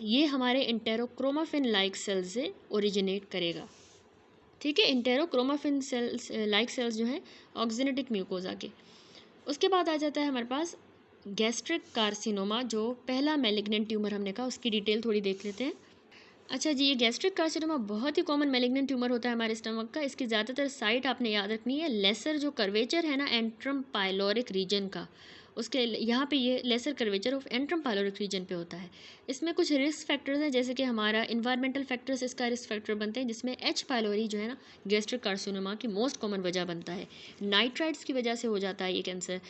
ये हमारे इंटेरोक्रोमाफिन लाइक सेल्स से ओरिजिनेट करेगा, ठीक है, इंटेरोक्रोमाफिन सेल्स लाइक सेल्स जो हैं ऑक्सीनेटिक म्यूकोजा के। उसके बाद आ जाता है हमारे पास गैस्ट्रिक कार्सिनोमा, जो पहला मेलिग्नेंट ट्यूमर हमने कहा, उसकी डिटेल थोड़ी देख लेते हैं। अच्छा जी, ये गैस्ट्रिक कार्सिनोमा बहुत ही कॉमन मेलिग्नेंट ट्यूमर होता है हमारे स्टमक का। इसकी ज़्यादातर साइट आपने याद रखनी है, लेसर जो कर्वेचर है ना एंट्रम पाइलोरिक रीजन का, उसके यहाँ पे ये lesser curvature of antrum pyloric region पे होता है। इसमें कुछ रिस्क फैक्टर्स हैं, जैसे कि हमारा इन्वायरमेंटल फैक्टर्स इसका रिस्क फैक्टर बनते हैं, जिसमें एच पाइलोरी जो है ना गैस्ट्रिक कार्सिनोमा की मोस्ट कॉमन वजह बनता है। नाइट्राइट्स की वजह से हो जाता है ये कैंसर,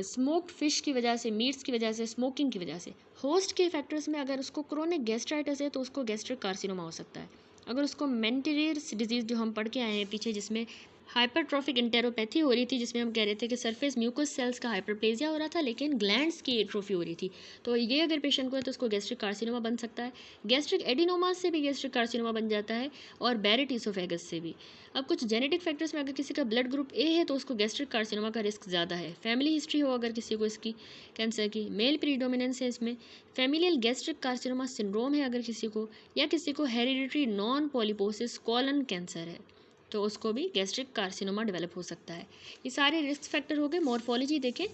स्मोक्ड फिश की वजह से, मीट्स की वजह से, स्मोकिंग की वजह से। होस्ट के फैक्टर्स में अगर उसको क्रोनिक गैस्ट्राइटिस है तो उसको गैस्ट्रिक कार्सिनोमा हो सकता है। अगर उसको मेंटेलियर्स डिजीज़ जो हम पढ़ के आए हैं पीछे, जिसमें हाइपरट्रॉफिक इंटेरोपैथी हो रही थी, जिसमें हम कह रहे थे कि सरफेस म्यूकस सेल्स का हाइपरप्लेजिया हो रहा था लेकिन ग्लैंड्स की एट्रोफी हो रही थी, तो ये अगर पेशेंट को है तो उसको गैस्ट्रिक कार्सिनोमा बन सकता है। गैस्ट्रिक एडिनोमा से भी गैस्ट्रिक कार्सिनोमा बन जाता है, और बैरेट इसोफेगस से भी। अब कुछ जेनेटिक फैक्टर्स में अगर किसी का ब्लड ग्रुप ए है तो उसको गैस्ट्रिक कार्सिनोमा का रिस्क ज़्यादा है। फैमिली हिस्ट्री हो अगर किसी को इसकी कैंसर की, मेल प्रीडोमिनेंस है इसमें, फैमिलियल गैस्ट्रिक कार्सिनोमा सिंड्रोम है अगर किसी को, या किसी को hereditary non polyposis colon cancer है तो उसको भी गैस्ट्रिक कार्सिनोमा डेवलप हो सकता है। ये सारे रिस्क फैक्टर हो गए। मॉर्फोलॉजी देखें,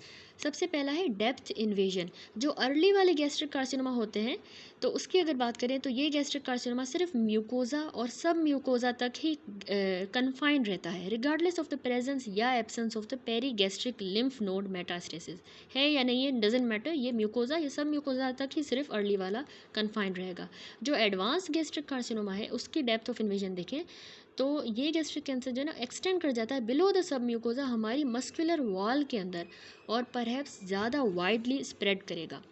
सबसे पहला है डेप्थ इन्वेजन। जो अर्ली वाले गैस्ट्रिक कार्सिनोमा होते हैं तो उसकी अगर बात करें तो ये गैस्ट्रिक कार्सिनोमा सिर्फ म्यूकोजा और सब म्यूकोजा तक ही कन्फाइंड रहता है, रिगार्डलेस ऑफ द प्रेजेंस या absence of the peri gastric lymph node metastasis है या नहीं, ये डजेंट मैटर। ये म्यूकोजा या सब म्यूकोजा तक ही सिर्फ अर्ली वाला कन्फाइंड रहेगा। जो एडवांस गैस्ट्रिक कार्सिनोमा है उसकी डेप्थ ऑफ इन्वेजन देखें तो ये गैस्ट्रिक कैंसर जो है ना एक्सटेंड कर जाता है बिलो द सब म्यूकोजा, हमारी मस्कुलर वॉल के अंदर, और परहैप्स ज़्यादा वाइडली स्प्रेड करेगा।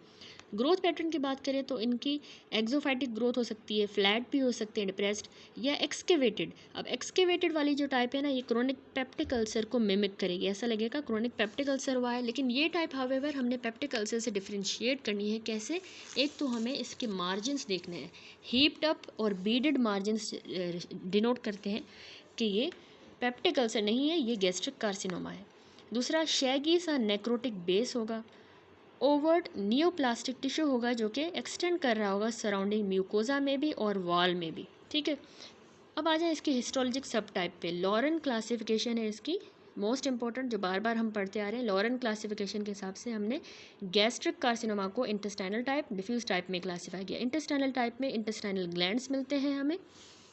ग्रोथ पैटर्न की बात करें तो इनकी एक्सोफाइटिक ग्रोथ हो सकती है, फ्लैट भी हो सकते हैं, डिप्रेस्ड या एक्सकेवेटेड। अब एक्सकेवेटेड वाली जो टाइप है ना, ये क्रोनिक पेप्टिक अल्सर को मिमिक करेगी, ऐसा लगेगा क्रोनिक पेप्टिक अल्सर हुआ है। लेकिन ये टाइप हावेवर हमने पेप्टिक अल्सर से डिफ्रेंशिएट करनी है। कैसे? एक तो हमें इसके मार्जिन्स देखने हैं, हीप्ड अप और बीडेड मार्जिन्स डिनोट करते हैं कि ये पेप्टिक अल्सर नहीं है, ये गैस्ट्रिक कार्सिनोमा है। दूसरा, शैगी सा नेक्रोटिक बेस होगा, ओवर्ट नियोप्लास्टिक टिश्यू होगा जो कि एक्सटेंड कर रहा होगा सराउंडिंग म्यूकोजा में भी और वॉल में भी। ठीक है, अब आ जाए इसके हिस्टोलॉजिक सब टाइप पे। लॉरेन क्लासिफिकेशन है इसकी मोस्ट इंपॉर्टेंट, जो बार बार हम पढ़ते आ रहे हैं। लॉरेन क्लासिफिकेशन के हिसाब से हमने गैस्ट्रिक कार्सिनोमा को इंटेस्टाइनल टाइप, डिफ्यूज टाइप में क्लासीफाई किया। इंटेस्टाइनल टाइप में इंटेस्टाइनल ग्लैंड्स मिलते हैं हमें,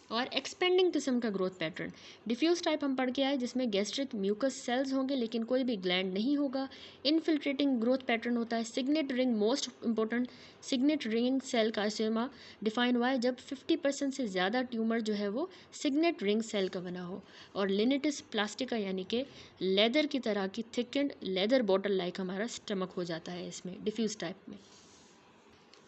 और एक्सपेंडिंग किस्म का ग्रोथ पैटर्न। डिफ्यूज टाइप हम पढ़ के आए जिसमें गैस्ट्रिक म्यूकस सेल्स होंगे लेकिन कोई भी ग्लैंड नहीं होगा। इनफिल्ट्रेटिंग ग्रोथ पैटर्न होता है। Signet ring, most important, signet ring cell carcinoma define हुआ है जब 50% से ज़्यादा ट्यूमर जो है वो सिग्नेट रिंग सेल का बना हो। और लिनेटिस प्लास्टिका यानी कि लेदर की तरह की थिकेंड लेदर बॉटल लाइक हमारा स्टमक हो जाता है इसमें डिफ्यूज टाइप में।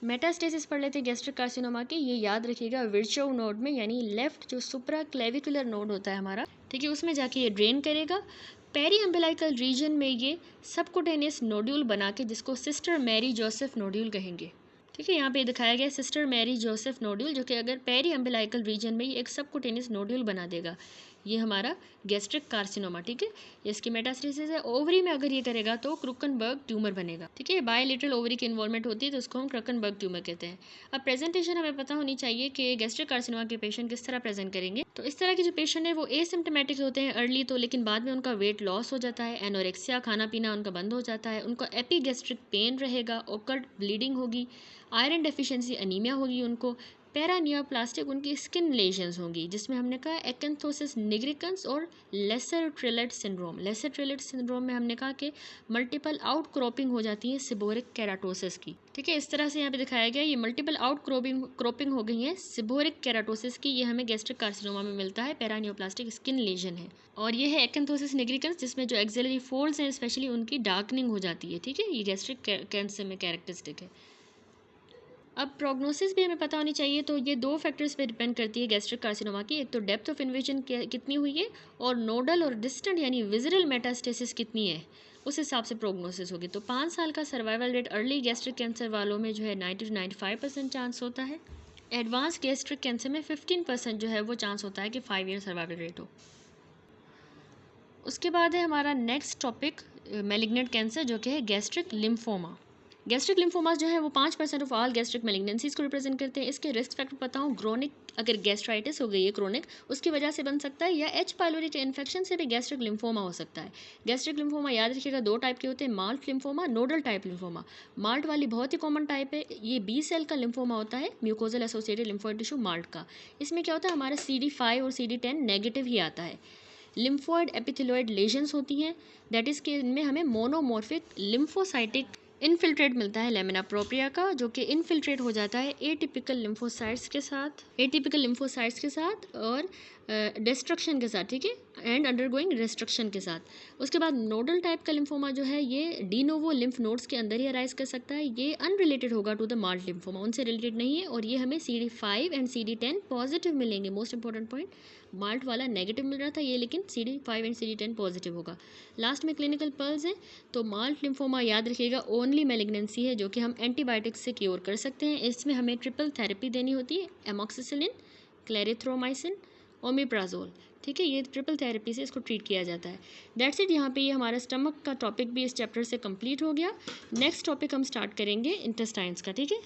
मेटास्टेसिस पढ़ लेते हैं गैस्ट्रिक कार्सिनोमा के। ये याद रखिएगा विर्चोव नोड में, यानी लेफ्ट जो सुप्रा क्लेविकुलर नोड होता है हमारा, ठीक है, उसमें जाके ये ड्रेन करेगा। पेरी अम्बिलाइकल रीजन में ये सबकुटेनियस नोड्यूल बना के, जिसको सिस्टर मैरी जोसेफ नोड्यूल कहेंगे। ठीक है, यहाँ पे दिखाया गया सिस्टर मैरी जोसेफ नोड्यूल, जो कि अगर पेरी अम्बिलाइकल रीजन में ये एक सबकुटेनियस नोड्यूल बना देगा, ये हमारा गैस्ट्रिक कार्सिनोमा। ठीक है, इसकी मेटास्टेसिस है। ओवरी में अगर ये करेगा तो क्रुकनबर्ग ट्यूमर बनेगा। ठीक है, बायलिटरल ओवरी की इन्वॉल्वमेंट होती है तो उसको हम क्रुकनबर्ग ट्यूमर कहते हैं। अब प्रेजेंटेशन हमें पता होनी चाहिए कि गैस्ट्रिक कार्सिनोमा के पेशेंट किस तरह प्रेजेंट करेंगे। तो इस तरह के जो पेशेंट है वो एसिम्टोमेटिक होते हैं अर्ली तो, लेकिन बाद में उनका वेट लॉस हो जाता है, एनोरेक्सिया, खाना पीना उनका बंद हो जाता है, उनका एपीगैस्ट्रिक पेन रहेगा, ओकल्ट ब्लीडिंग होगी, आयरन डेफिशिएंसी अनीमिया होगी उनको, पैरानियोप्लास्टिक उनकी स्किन लेजन्स होंगी, जिसमें हमने कहा एक्केंथोसिस निग्रिकन्स और लेसर ट्रिलेट सिंड्रोम। लेसर ट्रिलेट सिंड्रोम में हमने कहा कि मल्टीपल आउट क्रॉपिंग हो जाती है सिबोरिक केराटोसिस की। ठीक है, इस तरह से यहाँ पे दिखाया गया, ये मल्टीपल आउट क्रॉपिंग हो गई है सिबोरिक केराटोसिस की, ये हमें गैस्ट्रिक कार्सिनोमा में मिलता है। पैरानियोप्लास्टिक स्किन लेजन है। और ये है एक्केंथोसिस निग्रिकन्स, जिसमें जो एक्सिलरी फोल्ड्स हैं स्पेशली उनकी डार्कनिंग हो जाती है। ठीक है, ये गैस्ट्रिक कैंसर में कैरेक्टरिस्टिक है। अब प्रोग्नोसिस भी हमें पता होनी चाहिए, तो ये दो फैक्टर्स पे डिपेंड करती है गैस्ट्रिक कार्सिनोमा की। एक तो डेप्थ ऑफ इन्वेजन कितनी हुई है, और नोडल और डिस्टेंट यानी विजरल मेटास्टेसिस कितनी है, उस हिसाब से प्रोग्नोसिस होगी। तो 5 साल का survival rate early gastric cancer वालों में जो है 90 to 95% चांस होता है। एडवांस गैस्ट्रिक कैंसर में 15% जो है वो चांस होता है कि 5 ईयर सर्वाइवल रेट हो। उसके बाद है हमारा नेक्स्ट टॉपिक मैलिग्नेंट कैंसर, जो कि है गैस्ट्रिक लिम्फोमा। गैस्ट्रिक लिम्फोमास जो है वो 5% ऑफ ऑल गैस्ट्रिक मैलिग्नेंसीज को रिप्रेजेंट करते हैं। इसके रिस्क फैक्टर पता हो, क्रोनिक अगर गैस्ट्राइटिस हो गई है क्रोनिक, उसकी वजह से बन सकता है, या एच पाइलोरी के इन्फेक्शन से भी गैस्ट्रिक लिम्फोमा हो सकता है। गैस्ट्रिक लिम्फोमा याद रखिएगा 2 टाइप के होते हैं, malt lymphoma, nodal type lymphoma. Malt वाली बहुत ही कॉमन टाइप है, ये बी सेल का लिम्फोमा होता है, mucosal associated lymphoid tissue malt का। इसमें क्या होता है, हमारा CD5 और CD10 नेगेटिव ही आता है। लिम्फोइड एपिथेलियोइड लेजन्स होती हैं, दैट इज़ के इनमें हमें मोनोमॉर्फिक लिम्फोसाइटिक इनफिल्ट्रेट मिलता है लैमिना प्रोप्रिया का, जो कि इनफिल्ट्रेट हो जाता है एटिपिकल लिम्फोसाइट्स के साथ और डिस्ट्रक्शन के साथ, ठीक है, एंड अंडरगोइंग रेस्ट्रिक्शन के साथ। उसके बाद नोडल टाइप का लिम्फोमा जो है ये डीनोवो लिम्फ नोड्स के अंदर ही अराइज कर सकता है। ये अनरिलेटेड होगा टू द माल्ट लिम्फोमा, उनसे रिलेटेड नहीं है, और ये हमें CD5 एंड CD10 पॉजिटिव मिलेंगे। मोस्ट इंपॉर्टेंट पॉइंट, माल्ट वाला नेगेटिव मिल रहा था ये, लेकिन CD5 एंड CD10 पॉजिटिव होगा। लास्ट में क्लिनिकल पर्ल्स हैं, तो माल्ट लिम्फोमा याद रखिएगा ओनली मैलिग्नेंसी है जो कि हम एंटीबायोटिक्स से क्योर कर सकते हैं। इसमें हमें ट्रिपल थेरेपी देनी होती है, एमॉक्सिसिलिन, क्लेरिथ्रोमाइसिन, ओमिप्राजोल, ठीक है, ये ट्रिपल थेरेपी से इसको ट्रीट किया जाता है। दैट्स इट, यहाँ पे ये हमारा स्टमक का टॉपिक भी इस चैप्टर से कंप्लीट हो गया। नेक्स्ट टॉपिक हम स्टार्ट करेंगे इंटेस्टाइन्स का, ठीक है।